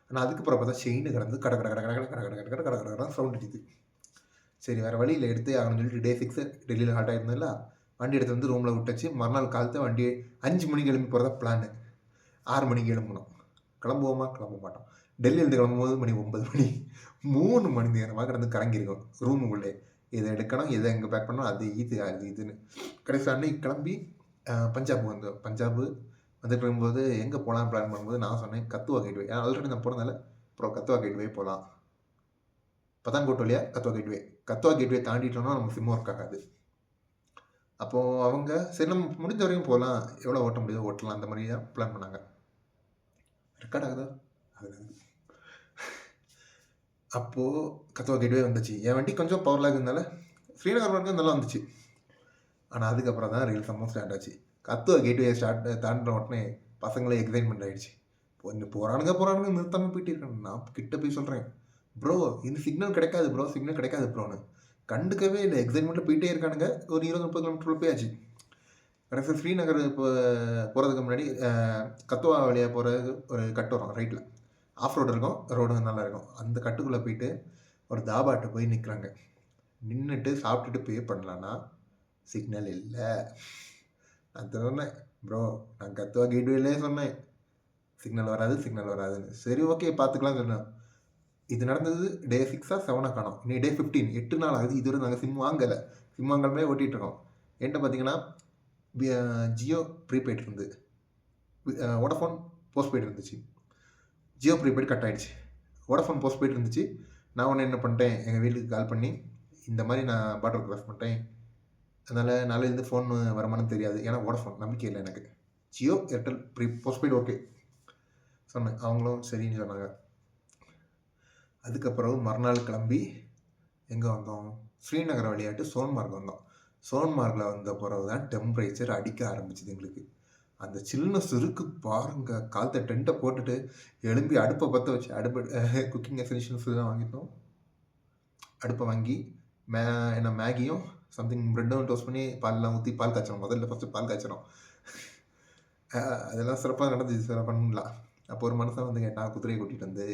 ஆனால் அதுக்கப்புறம் பார்த்தா செயின் கடந்து கட கட கட கட கட கட கட கட கட கட சவுண்ட் அடிக்குது. சரி வேறு வழியில் எடுத்து ஆகணும்னு சொல்லிட்டு டே 6 டெல்லியில் ஹால்ட் ஆகிருந்ததில்ல, வண்டி எடுத்து வந்து ரூமில் விட்டுச்சு. மறுநாள் காலத்தை வண்டி 5 மணிக்கு எழும்பி போகிறதா பிளான். 6 மணிக்கு எழும்பணும். கிளம்புவோமா கிளம்ப மாட்டோம். டெல்லியிலேருந்து கிளம்பும்போது மணி 9 மணி. 3 மணி நேரமாக கிடந்து கறங்கியிருக்கோம் ரூமுக்குள்ளே. இதை எடுக்கணும், எதை எங்கே பேக் பண்ணணும், அது இதுன்னு. கடைசி அன்னைக்கு கிளம்பி பஞ்சாப் வந்தோம். பஞ்சாப் வந்துட்டு இருக்கும்போது எங்கே போகலாம் பிளான் பண்ணும்போது நான் சொன்னேன் கத்துவா கேட்வே. ஏன்னா ஆல்ரெடி நான் போனதால அப்புறம் கத்துவா கேட்வே போகலாம். பதான்கோட் வழியா கத்துவா கேட்வே. கத்துவா கேட்வே தாண்டிட்டோம்னா நம்ம சிம் ஒர்க் ஆகாது. அப்போது அவங்க சரி நம்ம முடிஞ்ச வரைக்கும் போகலாம், எவ்வளோ ஓட்ட முடியுதோ ஓட்டலாம், அந்த மாதிரி தான் பிளான் பண்ணாங்க. ரெக்கார்ட் ஆகுதா? ஆகுது. அப்போது கத்துவா கேட்வே வந்துச்சு. என் வண்டி கொஞ்சம் பவர் லாக் இருந்தால ஸ்ரீநகர் வரைக்கும் நல்லா வந்துச்சு. ஆனால் அதுக்கப்புறம் தான் ரீல் சம்பவம் ஸ்டார்ட் ஆச்சு. கத்துவா கேட்வே தாண்டின உடனே பசங்களே எக்ஸைட்மெண்ட் ஆகிடுச்சு. இன்னும் போகிறானுங்க நிறுத்தாமல் போயிட்டு இருக்காங்க. நான் கிட்ட போய் சொல்கிறேன், ப்ரோ இந்த சிக்னல் கிடைக்காது ப்ரோ, சிக்னல் கிடைக்காது ப்ரோன்னு. கண்டுக்கவே இல்லை, எக்ஸைட்மெண்ட்டில் போயிட்டே இருக்கானுங்க. ஒரு 20-30 கிலோமீட்டர் போயாச்சு. கடைசி ஸ்ரீநகர் இப்போ போகிறதுக்கு முன்னாடி கத்துவா வழியாக போகிறது ஒரு கட்டு வரும் ரைட்டில். ஆஃப் ரோடு இருக்கும், ரோடு நல்லா இருக்கும். அந்த கட்டுக்குள்ளே போயிட்டு ஒரு தாபாட்ட போய் நிற்கிறாங்க. நின்றுட்டு சாப்பிட்டுட்டு பே பண்ணலான்னா சிக்னல் இல்லை. நான் சொன்னேன், ப்ரோ நான் கத்துவா கேட்வேலே சொன்னேன் சிக்னல் வராதுன்னு. சரி ஓகே பார்த்துக்கலாம் சொன்னேன். இது நடந்தது டே 6 7 காணோம். இன்னைக்கு டே 15, 8 நாள் ஆகுது. இதுவரை நாங்கள் சிம் வாங்கலை. சிம் வாங்காமலே ஓட்டிகிட்டு இருக்கோம். என்கிட்ட பார்த்தீங்கன்னா ஜியோ ப்ரீபெய்ட் இருந்து, வோடஃபோன் போஸ்ட்பெய்ட் இருந்துச்சு. ஜியோ ப்ரீபெய்ட் கட் ஆகிடுச்சு. வோடஃபோன் போஸ்ட்பெய்ட் இருந்துச்சு. நான் ஒன்று என்ன பண்ணிட்டேன், எங்கள் வீட்டுக்கு கால் பண்ணி இந்த மாதிரி நான் பார்டர் கிராஸ் பண்ணிட்டேன், அதனால் நாளையிலேருந்து ஃபோன் வருமானு தெரியாது. ஏன்னா வோடஃபோன் நம்பிக்கை இல்லை எனக்கு. ஜியோ ஏர்டெல் போஸ்ட்பெய்ட் ஓகே சொன்னேன். அவங்களும் சரின்னு சொன்னாங்க. அதுக்கப்புறம் மறுநாள் கிளம்பி எங்கே வந்தோம், ஸ்ரீநகர் வழியாட்டு சோன்மார்க் வந்தோம். சோன்மார்க்கில் வந்த பிறகு தான் டெம்பரேச்சர் அடிக்க ஆரம்பிச்சிது எங்களுக்கு. அந்த சில்னஸ் இருக்கு பாருங்க. காலத்தை டென்ட்டை போட்டுட்டு எழும்பி அடுப்பை பற்ற வச்சு, அடுப்பு குக்கிங் எசென்ஷியல்ஸ் தான் வாங்கிட்டோம். அடுப்பை வாங்கி என்ன மேகியும் சம்திங் ப்ரெட்டும் டோஸ்ட் பண்ணி பால்லாம் ஊற்றி பால் காய்ச்சணும். முதல்ல ஃபஸ்ட்டு பால் காய்ச்சணும். அதெல்லாம் சிறப்பாக நடந்துச்சு. சிறப்பாக பண்ணலாம். அப்போ ஒரு மனுஷன் வந்து கேட்டான், குதிரையை கூட்டிகிட்டு வந்து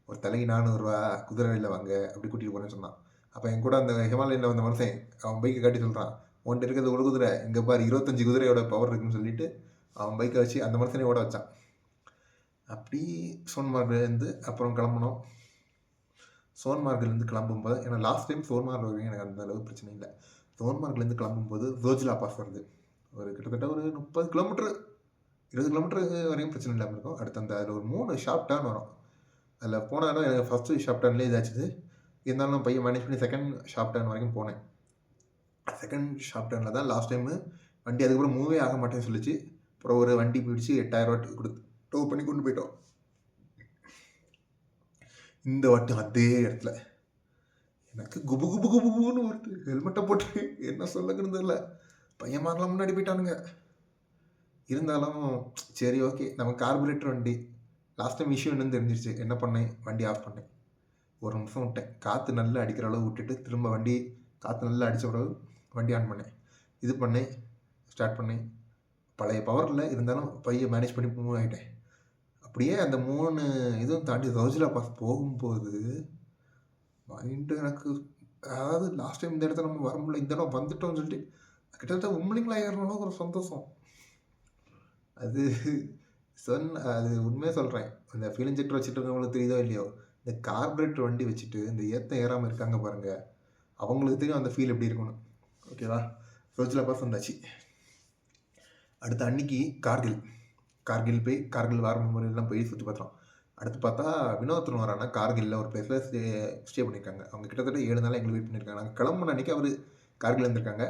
ஒரு தலைக்கு 400 ரூபா குதிரையில் வாங்க அப்படி கூட்டிகிட்டு போகிறேன்னு சொன்னான். அப்போ என் கூட அந்த ஹிமாலயனில் வந்த மனுஷன் அவன் பைக்கை காட்டி சொல்கிறான், உன்ட்டு இருக்கிறது ஒரு குதிரை, இங்கே பாரு 25 குதிரையோட பவர் இருக்குன்னு சொல்லிட்டு அவன் பைக்கை வச்சு அந்த மனுஷனே ஓட வச்சான். அப்படி சோன்மார்க்லேருந்து அப்புறம் கிளம்புனோம். சோன்மார்க்லேருந்து கிளம்பும்போது, ஏன்னா லாஸ்ட் டைம் சோன்மார்க் வரைக்கும் எனக்கு அந்த அளவுக்கு பிரச்சனை இல்லை. சோன்மார்க்லேருந்து கிளம்பும்போது ஜோஜிலா பாஸ் வருது. ஒரு கிட்டத்தட்ட ஒரு 30 கிலோமீட்டர் 20 கிலோமீட்டர் வரைக்கும் பிரச்சனை இல்லாமல் இருக்கும். அடுத்து அந்த அதில் ஒரு 3 ஷார்ப் டர்ன் வரும். அதில் போன இடம் எனக்கு ஃபஸ்ட்டு ஷார்ப் டர்ன்லேயே இதாச்சுது. இருந்தாலும் பையன் மேனேஜ் பண்ணி செகண்ட் ஷார்ப் டர்ன் வரைக்கும் போனேன். செகண்ட் ஷார்ப் டர்னில் தான் லாஸ்ட் டைமு வண்டி அதுக்கப்புறம் மூவே ஆக மாட்டேன்னு சொல்லிச்சு. அப்புறம் ஒரு வண்டி பிடிச்சி 8000 ரூபா கொடுத்து டோ பண்ணி கொண்டு போயிட்டோம். இந்த வாட்டி அதே இடத்துல எனக்கு குபு குபு குபுன்னு வருது. ஹெல்மெட்டை போட்டு என்ன சொல்லக்குன்னு தெரியல. பையன் மாரெலாம் முன்னாடி போயிட்டானுங்க. இருந்தாலும் சரி ஓகே, நம்ம கார்பரேட்டர் வண்டி. லாஸ்ட் டைம் இஷ்யூ என்னன்னு தெரிஞ்சிருச்சு. என்ன பண்ணேன், வண்டி ஆஃப் பண்ணேன். ஒரு நிமிஷம் விட்டேன். காற்று நல்லா அடிக்கிற அளவு விட்டுட்டு திரும்ப வண்டி காற்று நல்லா அடித்த பிறகு வண்டி ஆன் பண்ணேன். இது பண்ணேன், ஸ்டார்ட் பண்ணேன். பழைய பவரில் இருந்தாலும் பையை மேனேஜ் பண்ணி மூவ் ஆகிட்டேன். அப்படியே அந்த 3 இதுவும் தாண்டி ரோஜிலா பாஸ் போகும்போது மைண்டு எனக்கு, அதாவது லாஸ்ட் டைம் இந்த இடத்துல நம்ம வர முடியல, இந்த இடம் வந்துட்டோம்னு சொல்லிட்டு கிட்டத்தட்ட உம்லிங்களா ஏறணும் ஒரு சந்தோஷம். அது அது உண்மையாக சொல்கிறேன். அந்த ஃபியூல் இன்ஜெக்டர் வச்சுட்டு இருக்கவங்களுக்கு தெரியுதோ இல்லையோ, இந்த கார்பரேட்டர் வண்டி வச்சுட்டு இந்த ஏற்ற ஏறாமல் இருக்காங்க பாருங்கள், அவங்களுக்கு தெரியும் அந்த ஃபீல் எப்படி இருக்கணும். ஓகேவா, ரோஜிலா பாஸ் வந்தாச்சு. அடுத்த அன்னைக்கு கார்கில் போய் கார்கில் வார மெமோரியல்லாம் போய் சுற்றி பார்த்தோம். அடுத்து பார்த்தா வினோத்னு வரானா கார்கில்ல ஒரு பிளேஸில் ஸ்டே பண்ணியிருக்காங்க. அவங்க கிட்டத்தட்ட 7 நாள் எங்களை வெயிட் பண்ணியிருக்காங்க. நாங்கள் கிளம்புன அன்றைக்கி அவர் கார்கில் இருந்திருக்காங்க.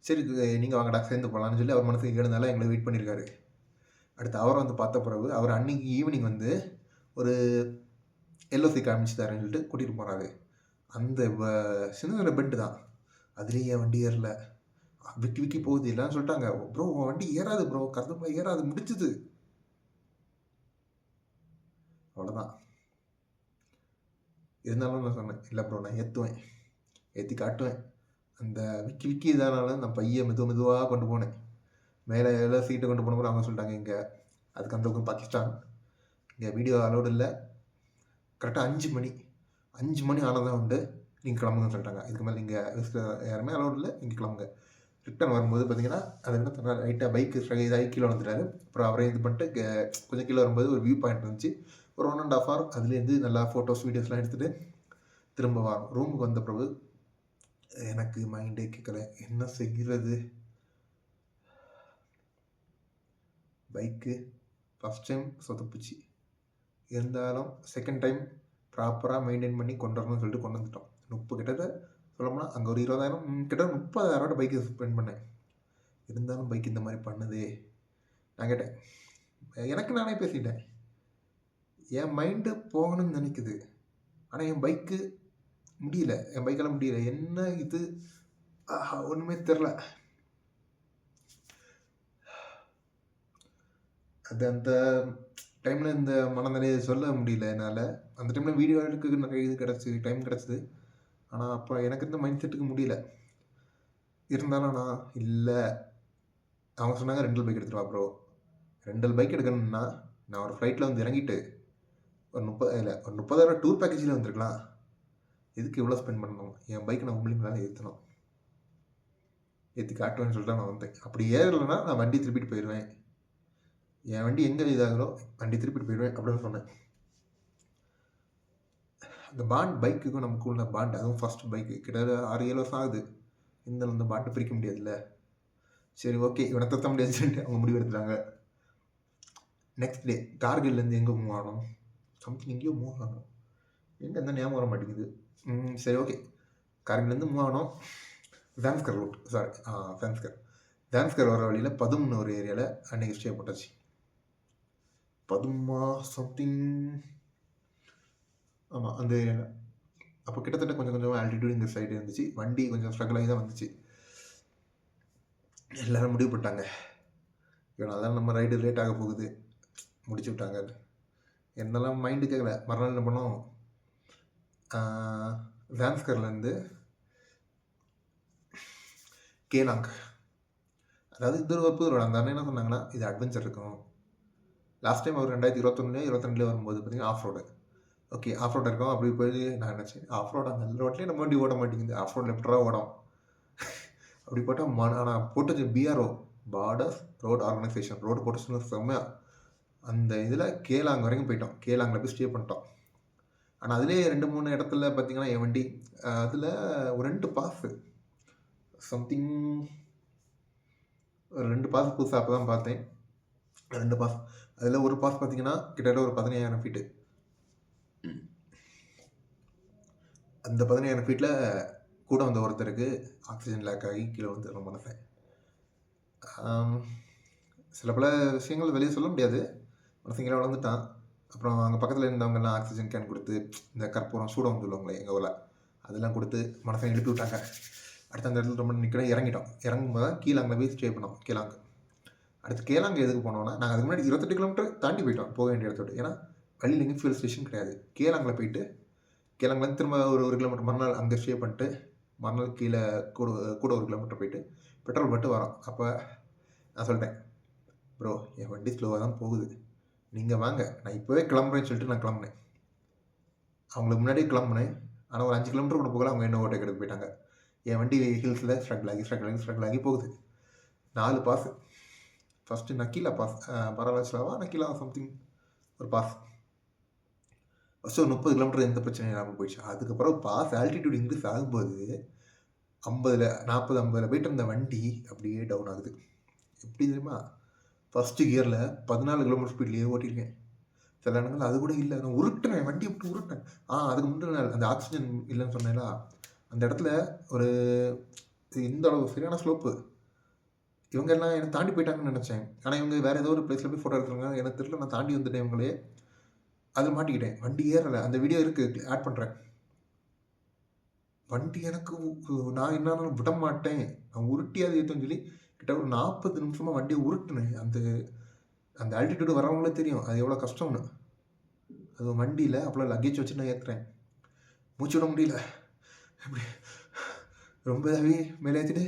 சரி நீங்கள் வாங்கடா சேர்ந்து போகலான்னு சொல்லி அவர் மனசுக்கு 7 நாளாக எங்களை வெயிட் பண்ணியிருக்காரு. அடுத்து அவரை வந்து பார்த்த பிறகு அவர் அன்றைக்கி ஈவினிங் வந்து ஒரு எல்ஓசி காமிச்சு தரேன்னு சொல்லிட்டு கூட்டிகிட்டு போகிறாரு. அந்த சின்ன பெட்டு தான், அதுலேயே வண்டி ஏறல, விக்கி போகுது இல்லைன்னு சொல்லிட்டாங்க. ப்ரோ வண்டி ஏறாது ப்ரோ, கருதுமா ஏறாது, முடிச்சுது, அவ்வளோதான். இருந்தாலும் நான் சொன்னேன், இல்லை ப்ரோ நான் ஏற்றி காட்டுவேன், அந்த விக்கி விக்கி இதனால நான் பையை மெதுவாக கொண்டு போனேன். மேலே எல்லாம் சீட்டை கொண்டு போன அவங்க சொல்லிட்டாங்க இங்கே அதுக்கு அந்த பக்கம் பாகிஸ்தான் இங்கே வீடியோ அலோடு இல்லை. கரெக்டாக 5 மணி ஆனதான் உண்டு, நீங்கள் கிளம்புங்கன்னு சொல்லிட்டாங்க. இதுக்கு மேலே நீங்கள் யாருமே அலோடு இல்லை, நீங்கள் கிளம்புங்க. ரிட்டர்ன் வரும்போது பார்த்தீங்கன்னா அது என்ன தர லைட்டாக பைக்கு இதாகி கீழே வந்துட்டாரு. அப்புறம் அவரே இது பண்ணிட்டு கொஞ்சம் கீழே வரும்போது ஒரு வியூ பாயிண்ட் இருந்துச்சு. ஒரு 1.5 hour அதுலேருந்து நல்லா ஃபோட்டோஸ் வீடியோஸ்லாம் எடுத்துகிட்டு திரும்ப வரோம். ரூமுக்கு வந்த பிறகு எனக்கு மைண்டே கேட்கல என்ன செய்கிறது. பைக்கு ஃபஸ்ட் டைம் சொதப்புச்சு, இருந்தாலும் செகண்ட் டைம் ப்ராப்பராக மெயின்டைன் பண்ணி கொண்டு வரணும்னு சொல்லிட்டு கொண்டு வந்துட்டோம். கிட்டத்தட்ட சொல்லணும்னா அங்கே ஒரு 20,000 கிட்ட 30,000 பைக்கு ஸ்பெண்ட் பண்ணேன். இருந்தாலும் பைக் இந்த மாதிரி பண்ணுதே. நான் கேட்டேன், எனக்கு நானே பேசிட்டேன், என் மைண்டு போகணும்னு நினைக்குது, ஆனால் என் பைக்கு முடியல, என் பைக்கெல்லாம் முடியல. என்ன இது ஒன்றுமே தெரில. அது அந்த டைமில் இந்த மனநிலையை சொல்ல முடியல என்னால். அந்த டைமில் வீடியோ எடுக்க நிறைய இது டைம் கிடச்சிது. ஆனால் அப்போ எனக்கு இந்த மைண்ட் செட்டுக்கு முடியல. இருந்தாலும் நான் இல்லை, அவங்க சொன்னாங்க ரெண்டல் பைக் எடுத்துகிட்டு வா ப்ரோ. ரெண்டல் பைக் எடுக்கணும்னா நான் ஒரு ஃப்ளைட்டில் வந்து இறங்கிட்டு ஒரு 30,000 டூர் பேக்கேஜில் வந்துருக்கலாம். எதுக்கு இவ்வளோ ஸ்பெண்ட் பண்ணணும்? என் பைக் நான் உண்மையிலே ஏற்றி காட்டுவேன்னு சொல்லிட்டு நான் வந்தேன். அப்படி ஏறலைன்னா நான் வண்டி திருப்பிட்டு போயிடுவேன். என் வண்டி எங்கே இதாகிறோ வண்டி திருப்பிட்டு போயிடுவேன் அப்படின்னு சொன்னேன். அந்த பாண்ட் பைக்குக்கும் நமக்கு உள்ள பாண்ட், அதுவும் ஃபஸ்ட் பைக்கு கிட்டத்தட்ட 6-7 வருஷம் ஆகுது. இருந்தாலும் அந்த பாண்டை பிரிக்க முடியாதுல்ல. சரி ஓகே, இவனை தத்த முடியாது சொல்லிட்டு அவங்க முடிவு எடுத்துட்டாங்க. நெக்ஸ்ட் டே கார்கில்லேருந்து எங்கே மூவ் ஆகணும், சம்திங் எங்கேயோ மூவ் ஆகணும், எங்கே இருந்தால் ஞாபகம் வர மாட்டேங்குது. சரி ஓகே, கார்கில்லேருந்து மூவ் ஆகணும். ஜான்ஸ்கர் ரூட், ஜான்ஸ்கர் வர வழியில் பதும்னு ஒரு ஏரியாவில் அன்றைக்கி ஸ்டே போட்டாச்சு. பதுமா சம்திங், ஆமாம் அந்த ஏரியாவில். அப்போ கிட்டத்தட்ட கொஞ்சம் ஆல்டிடியூட் இந்த சைடு இருந்துச்சு. வண்டி கொஞ்சம் ஸ்ட்ரகிள் ஆகி தான் வந்துச்சு. எல்லோரும் முடிவு போட்டாங்க, இவனால் தான் நம்ம ரைடு லேட் ஆக போகுது, முடிச்சு விட்டாங்க. என்னெல்லாம் மைண்டு கேட்கல. மறுநாள் என்ன பண்ணோம், ஜான்ஸ்கர்லேருந்து கேலாங், அதாவது இது ஒரு புது ரோடு. அந்த அண்ணன் என்ன சொன்னாங்கன்னா இது அட்வென்ச்சர் இருக்கும். லாஸ்ட் டைம் அவர் 2021-22 வரும்போது பார்த்தீங்கன்னா off road, okay off road இருக்கும். அப்படி போய் நான் நினச்சேன் ஆஃப் ரோடு அந்த ரோட்லேயே நம்ம வண்டி ஓட மாட்டேங்குது, ஆஃப் ரோடில் எப்படா ஓடும் அப்படி போட்டால் ஆனால் போட்டு BRO borders road organisation road போட்டு செம்மையாக அந்த இதில் கேலாங் வரைக்கும் போயிட்டோம். கேலாங்கில் போய் ஸ்டே பண்ணிட்டோம். ஆனால் அதுலேயே 2-3 இடத்துல பார்த்திங்கன்னா என் வண்டி அதில் ஒரு 2 பாஸு சம்திங், ஒரு 2 பாஸ் புதுசாக அப்போ தான் பார்த்தேன். 2 பாஸ், அதில் ஒரு பாஸ் பார்த்திங்கன்னா கிட்டத்தட்ட ஒரு 15,000 ஃபீட்டு. அந்த 15,000 ஃபீட்டில் கூட வந்த ஒருத்தருக்கு ஆக்சிஜன் லேக் ஆகி கீழே வந்து ரொம்ப மனசேன். சில பல விஷயங்கள் வெளியே சொல்ல முடியாது, மனசுங்களை வளர்ந்துட்டான். அப்புறம் அங்கே பக்கத்தில் இருந்தவங்கெல்லாம் ஆக்சிஜன் கேன் கொடுத்து, இந்த கற்பூரம் சூடம் சொல்லுவாங்களே எங்கள் ஊரில், அதெல்லாம் கொடுத்து மனசை எழுப்பி விட்டாங்க. அடுத்து அந்த இடத்துல ரொம்ப நிற்கிறோம், இறங்கும்போது தான் கீழாங்கில் போய் ஸ்டே பண்ணோம். கேலாங்கு அடுத்து கேலாங்கு எதுக்கு போனோன்னா, நாங்கள் அதுக்கு முன்னாடி 28 கிலோமீட்டர் தாண்டி போயிட்டோம் போக வேண்டிய இடத்தோடு. ஏன்னா வழியில் எங்கேயும் ஃபியூல் ஸ்டேஷன் கிடையாது. கேலாங்கில் போயிட்டு கேலாங்கில் திரும்ப ஒரு 1 கிலோமீட்டர் மறுநாள் அங்கே ஸ்டே பண்ணிட்டு மறுநாள் கீழே கூட 1 கிலோமீட்டர் போயிட்டு பெட்ரோல் போட்டு வரோம். அப்போ நான் சொல்லிட்டேன், ப்ரோ என் வண்டி ஸ்லோவாக தான் போகுது, நீங்கள் வாங்க நான் இப்போவே கிளம்புறேன்னு சொல்லிட்டு நான் கிளம்புனேன். அவங்களுக்கு முன்னாடியே கிளம்புனேன். ஆனால் ஒரு 5 கிலோமீட்டர் கூட போகல, அவங்க என்ன ஓட்டை எடுத்து போயிட்டாங்க. என் வண்டி ஹில்ஸில் ஸ்ட்ரகிள் ஆகி போகுது. 4 பாஸ். ஃபஸ்ட்டு நக்கீலா பாஸ், பரவாயில்லாவா நக்கீலா சம்திங் ஒரு பாஸ். ஃபஸ்ட்டு ஒரு 30 கிலோமீட்டர் எந்த பிரச்சனையும் இல்லாமல் போயிடுச்சு. அதுக்கப்புறம் பாஸ் ஆல்டிடியூட் இன்க்ரீஸ் ஆகும்போது 40-50 போயிட்டு இருந்த வண்டி அப்படியே டவுன் ஆகுது. எப்படி தெரியுமா, ஃபஸ்ட்டு கியரில் 14 கிலோமீட்டர் ஸ்பீட்லேயே ஓட்டியிருக்கேன். சில இடங்கள் அது கூட இல்லை, நான் உருட்டினேன் வண்டி எப்படி உருட்டினேன். அதுக்கு முன்னாடி நாள் அந்த ஆக்சிஜன் இல்லைன்னு சொன்னேன்னா அந்த இடத்துல ஒரு இந்த அளவு சரியான ஸ்லோப்பு. இவங்க எல்லாம் என்னை தாண்டி போயிட்டாங்கன்னு நினச்சேன். ஆனால் இவங்க வேறு ஏதோ ஒரு பிளேஸில் போய் ஃபோட்டோ எடுத்துருங்க, எனக்கு தெரியல. நான் தாண்டி வந்துட்டேன் இவங்களே, அதில் மாட்டிக்கிட்டேன். வண்டி ஏறலை. அந்த வீடியோ இருக்குது, ஆட் பண்ணுறேன். வண்டி எனக்கு நான் என்னாலும் விட மாட்டேன், நான் உருட்டியாவது ஏற்றுன்னு சொல்லி கிட்ட ஒரு 40 நிமிஷமாக வண்டியை உருட்டுனேன். அந்த ஆல்டிடியூடு வரவங்களே தெரியும் அது எவ்வளோ கஷ்டம்னு. அது வண்டியில் அவ்வளோ லக்கேஜ் வச்சு நான் ஏற்றுறேன், மூச்சு விட முடியல. இப்படி ரொம்பவே மேலே ஏற்றிட்டு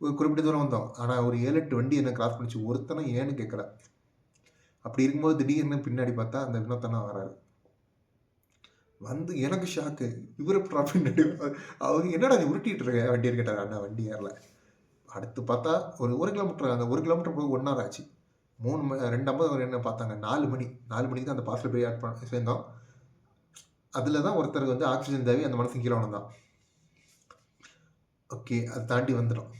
ஒரு குறிப்பிட்ட தூரம் வந்தோம். ஆனால் ஒரு 7-8 வண்டி என்ன கிராஸ் பண்ணிச்சு. ஒருத்தனும் ஏன்னு கேட்கல. அப்படி இருக்கும்போது திடீர்னு பின்னாடி பார்த்தா அந்த வினோத்தனா வராரு. வந்து எனக்கு ஷாக்கு. இவர் எப்படிடா பின்னாடி அவர் என்னடா நீ உருட்டிட்டு இருக்க வண்டின்னு கேட்டார். அண்ணா வண்டி ஏறல. அடுத்து பார்த்தா ஒரு 1 கிலோமீட்டர் அந்த 1 கிலோமீட்டர் போய் 1 ஹவர் ஆச்சு. 2:50 அவர் என்ன பார்த்தாங்க. 4 மணிக்கு தான் அந்த பாஸில் போய் ஆட் பண்ண சேர்ந்தோம். அதில் தான் ஒருத்தருக்கு வந்து ஆக்சிஜன் தேவை. அந்த மனசு கீழே வந்தான். ஓகே, அதை தாண்டி வந்துடும்.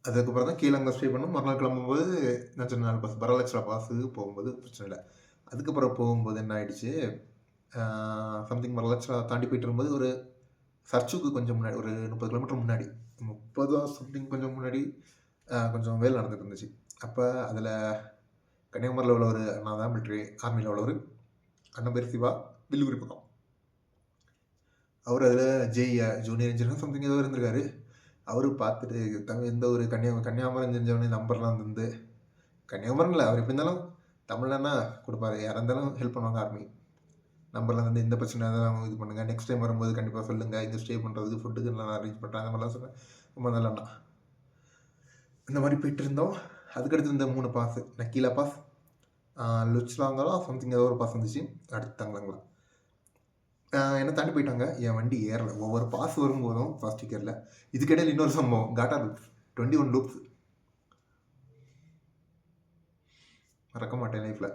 அதுக்கப்புறம் தான் கீழே அங்கே ஸ்டே பண்ணோம். மறுநாள் கிளம்பும்போது நான் சொன்ன 4 பாஸ் வரலட்சணா பாஸுக்கு போகும்போது பிரச்சனை இல்லை. அதுக்கப்புறம் போகும்போது என்ன ஆயிடுச்சு, சம்திங் வரலட்சணா தாண்டி போயிட்டு இருக்கும்போது ஒரு சர்ச்சுக்கு கொஞ்சம் முன்னாடி ஒரு 30 கிலோமீட்டர் முன்னாடி 30 சம்திங் கொஞ்சம் முன்னாடி கொஞ்சம் வேலை நடந்துட்டு இருந்துச்சு. அப்போ அதில் கன்னியாகுமரியில் உள்ள ஒரு அண்ணா தான் மிலிட்ரி ஆர்மியில் உள்ளவர். அண்ணன் பேர் சிவா, வில்லுகுரி பக்கம். அவர் அதில் ஜூனியர் இன்ஜினியர் சம்திங் ஏதோ இருந்திருக்காரு. அவர் பார்த்துட்டு எந்த ஒரு கன்னியாகுமரி தெரிஞ்சவனே நம்பர்லாம் தந்து, கன்னியாகுமரியில் அவர் எப்படி இருந்தாலும் தமிழ்னா கொடுப்பாரு. யாராக இருந்தாலும் ஹெல்ப் பண்ணுவாங்க ஆர்மி. நம்பர்லாம் வந்து எந்த பிரச்சனை இருந்தாலும் இது பண்ணுங்கள், நெக்ஸ்ட் டைம் வரும்போது கண்டிப்பாக சொல்லுங்கள், இங்கே ஸ்டே பண்ணுறதுக்கு ஃபுட்டுக்கு நான் அரேஞ்ச் பண்ணுறேன், அந்த மாதிரிலாம் சொன்னேன். ரொம்ப நல்ல அண்ணா. இந்த மாதிரி போயிட்டு இருந்தோம். அதுக்கடுத்து இந்த 3 பாஸ், நக்கீலா பாஸ், லுச்லாங்களா சம்திங் ஏதோ ஒரு பாஸ் வந்துச்சு. அடுத்து தங்கலங்களா என்னை தாண்டி போயிட்டாங்க. என் வண்டி ஏறலை. ஒவ்வொரு பாஸ் வரும்போதும் ஃபாஸ்ட் டிக்கெட்டில். இதுக்கிடையில் இன்னொரு சம்பவம், காட்டா லூப்ஸ் 21 லூப்ஸ் மறக்க மாட்டேன் லைஃப்பில்.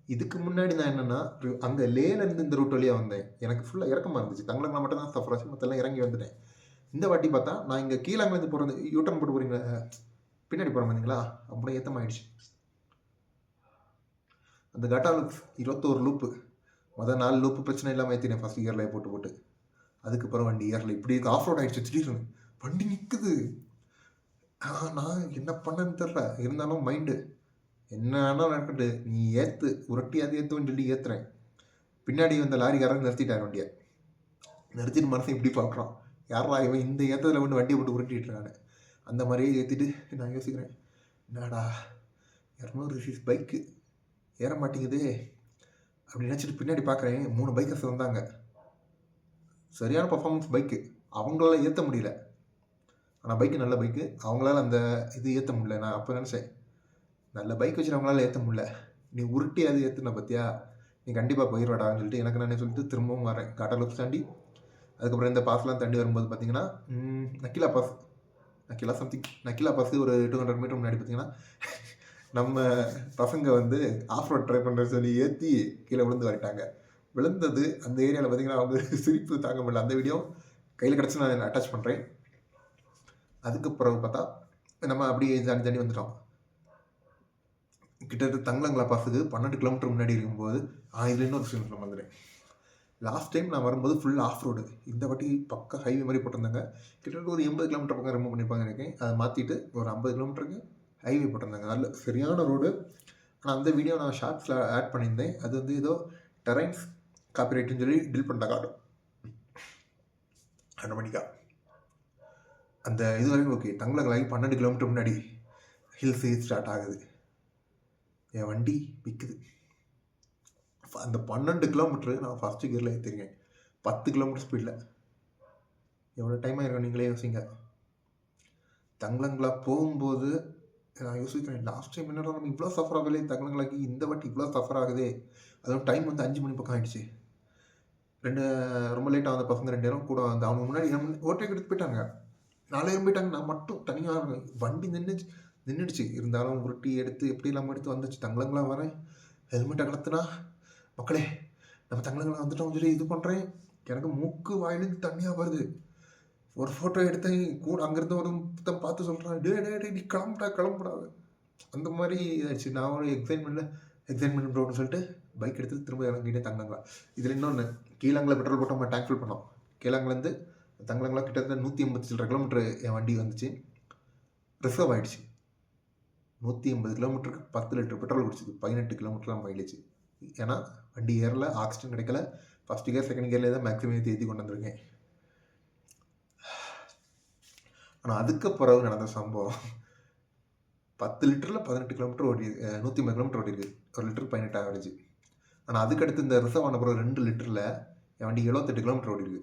இதுக்கு முன்னாடி நான் என்னென்னா அங்கே லேலேருந்து இந்த ரூட் வழியாக வந்தேன். எனக்கு ஃபுல்லாக இறக்கமாக இருந்துச்சு. தங்கலங்களா மட்டும் தான் சஃபராச்சு, மற்றெல்லாம் இறங்கி வந்துட்டேன். இந்த வாட்டி பார்த்தா நான் இங்கே கீழாங்கிலேருந்து போகிறது யூட்டர்ன் போட்டு போகிறீங்களா, பின்னாடி போகிற மாதிரிங்களா, அப்படியே ஏற்றமாயிடுச்சு. அந்த காட்டா லூப்ஸ் 21 லூப்பு. மொதல் 4 லூப்பு பிரச்சனை இல்லாமல் ஏற்றினேன் ஃபஸ்ட் இயரில் போட்டு. அதுக்கப்புறம் வண்டி இயரில் இப்படி ஆஃப் ரோட் ஆகிடுச்சு. திடீர்னு வண்டி நிற்குது. நான் என்ன பண்ணேன்னு தெரில. இருந்தாலும் மைண்டு என்ன வேணாலும் நடக்கட்டு, நீ ஏற்று உரட்டி அது ஏற்றுவேன்னு சொல்லி ஏற்றுறேன். பின்னாடி வந்த லாரிக்காரன் நிறுத்திட்டார் வண்டியை. நிறுத்திட்டு மனசை இப்படி பார்க்குறான், யாரா இவன் இந்த ஏற்றத்தில் வந்து வண்டியை போட்டு உருட்டிட்டு இருக்கானு. அந்த மாதிரியே ஏற்றிட்டு நான் யோசிக்கிறேன், என்னடா 200 cc பைக்கு ஏற மாட்டேங்குது அப்படி நினச்சிட்டு பின்னாடி பார்க்குறேன். 3 பைக்கர்ஸ் வந்தாங்க. சரியான பர்ஃபார்மன்ஸ் பைக்கு. அவங்களால ஏற்ற முடியல. ஆனால் பைக்கு நல்ல பைக்கு. அவங்களால அந்த இது ஏற்ற முடியல. நான் அப்போ நினச்சேன், நல்ல பைக் வச்சுட்டு அவங்களால ஏற்ற முடியல, நீ உருட்டி அது ஏற்றுன பார்த்தியா, நீ கண்டிப்பாக போயிடுவாடான்னு சொல்லிட்டு எனக்கு நானே சொல்லிட்டு திரும்பவும் வரேன். காட்டா லூப்ஸ் தாண்டி அதுக்கப்புறம் இந்த பாஸ்லாம் தாண்டி வரும்போது பார்த்தீங்கன்னா நக்கீலா பாஸ், நக்கீலா பாஸ் ஒரு 200 மீட்டர் முன்னாடி பார்த்தீங்கன்னா நம்ம பசங்க வந்து ஆஃப் ரோட் ட்ரை பண்ணுறது சொல்லி ஏற்றி கீழே விழுந்து வரட்டாங்க. விழுந்தது அந்த ஏரியாவில் பார்த்தீங்கன்னா அவங்க சிரிப்பு தாங்க முடியல. அந்த வீடியோ கையில் கிடச்சி நான் அட்டாச் பண்ணுறேன். அதுக்கப்புறம் பார்த்தா நம்ம அப்படியே தாண்டி வந்துட்டோம். கிட்டத்தட்ட தங்கலங்களா பாஸுக்கு 12 கிலோமீட்டர் முன்னாடி இருக்கும்போது இதில் இன்னொரு விஷயம் நான் வந்துடுறேன். லாஸ்ட் டைம் நான் வரும்போது ஃபுல் ஆஃப் ரோடு. இந்த வாட்டி பக்கம் ஹைவே மாதிரி போட்டிருந்தாங்க. கிட்டத்தட்ட ஒரு 80 கிலோமீட்டர் பக்கம் ரொம்ப பண்ணியிருப்பாங்க நினைக்கிறேன். அதை மாற்றிட்டு ஒரு 50 கிலோமீட்டருக்கு ஹைவே போட்டிருந்தாங்க. நல்ல சரியான ரோடு. ஆனால் அந்த வீடியோ நான் ஷார்ட்ஸில் ஆட் பண்ணியிருந்தேன். அது வந்து ஏதோ டெரைன்ஸ் காப்பிரைட்டுன்னு சொல்லி டில் பண்ணிட்டாங்க ஆட்டோமேட்டிக்காக. அந்த இது வரைக்கும் ஓகே. தங்கலங்களாகி 12 கிலோமீட்டர் முன்னாடி ஹில்ஸு ஸ்டார்ட் ஆகுது. என் வண்டி விற்குது. அந்த 12 கிலோமீட்ரு நான் ஃபஸ்ட்டு கியரில் ஏற்றிருக்கேன். 10 கிலோமீட்டர் ஸ்பீடில். எவ்வளோ டைம் ஆகிருக்கும் நீங்களே யோசிங்க. தங்கலங்களா போகும்போது நான் யோசிக்கிறேன், லாஸ்ட் டைம் என்னடா நம்ம இவ்வளோ சஃபர் ஆகலையே, தங்கலங்களாக்கி இந்த வாட்டி இவ்வளோ சஃபர் ஆகுதே. அதுவும் டைம் வந்து 5 மணி பக்கம் ஆகிடுச்சு. ரொம்ப லேட்டாக வந்த பசங்க 2 நேரம் கூட வந்து அவங்க முன்னாடி ஓட்டே எடுத்து போயிட்டாங்க. 4 பேரும் போயிட்டாங்க. நான் மட்டும் தனியாக வண்டி நின்றுடுச்சு. இருந்தாலும் உருட்டி எடுத்து எப்படி இல்லாமல் எடுத்து வந்துச்சு. தங்கலங்களா வரேன், ஹெல்மெட்டை கலத்துனா மக்களே நம்ம தங்கலங்களா வந்துட்டோம் சொல்லி இது பண்ணுறேன். எனக்கு மூக்கு வாயிலுக்கு தண்ணியாக வருது. ஒரு ஃபோட்டோ எடுத்தேன். கூட அங்கேருந்து ஒரு பார்த்து சொல்கிறான், டே நீ கிளம்புடாது. அந்த மாதிரி ஆயிடுச்சு. நான் ஒரு எக்ஸைட்மெண்ட் ப்ரோன்னு சொல்லிட்டு பைக் எடுத்து திரும்ப இறங்கிட்டே தங்கலங்களா. இதில் இன்னொன்று, கீழாங்கில் பெட்ரோல் போட்டு நம்ம டேங்க் ஃபில் பண்ணோம். கீழாங்கிலேருந்து தங்கலங்களா கிட்டத்தட்ட 180 சில்லற கிலோமீட்டர் என் வண்டி வந்துச்சு. ரிசர்வ் ஆகிடுச்சு. 180 கிலோமீட்டருக்கு 10 லிட்டர் பெட்ரோல் குடிச்சிது. 18 கிலோமீட்டர்லாம் மைலேஜ். ஏன்னா வண்டி ஏறல, ஆக்சிஜன் கிடைக்கல. ஃபஸ்ட் கியர் செகண்ட் கியர்லேயே தான் மேக்ஸிமம் ஏற்றி கொண்டு வந்திருக்கேன். ஆனால் அதுக்கப்புறம் நடந்த சம்பவம், 10 லிட்டரில் 18 கிலோமீட்டர் ஓடி 150 கிலோமீட்டர் ஓடிருக்கு. 1 litre 18 average. ஆனால் அதுக்கடுத்து இந்த ரிசர்வ் ஆன பிறகு 2 லிட்டரில் என் வண்டி 78 கிலோமீட்டர் ஓடிருக்கு.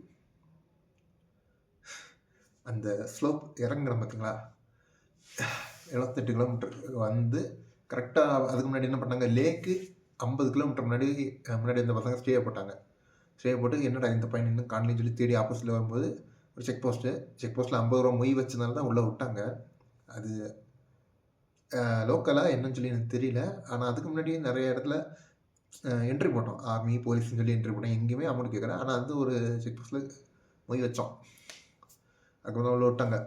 அந்த ஸ்லோப் இறங்குறோம் பார்த்தீங்களா, 78 கிலோமீட்டர் வந்து கரெக்டாக அதுக்கு முன்னாடி என்ன பண்ணாங்க, லேக்கு 50 கிலோமீட்டர் முன்னாடி அந்த பசங்க ஸ்டே போட்டாங்க. ஸ்டே போட்டு என்னடா இந்த பையன் இன்னும் காணலைன்னு சொல்லி தேடி ஆப்போசிட்டில் வரும்போது ஒரு செக் போஸ்ட்டில் 50 ரூபா மொய் வச்சதுனால தான் உள்ளே விட்டாங்க. அது லோக்கலாக என்னன்னு சொல்லி எனக்கு தெரியல. ஆனால் அதுக்கு முன்னாடி நிறைய இடத்துல என்ட்ரி போட்டோம். ஆர்மி, போலீஸ்ன்னு சொல்லி என்ட்ரி போட்டோம். எங்கேயுமே அமௌண்ட் கேட்கல. ஆனால் அது ஒரு செக் போஸ்ட்டில் மொய் வச்சோம். அதுக்கப்புறம் தான் உள்ள விட்டாங்க.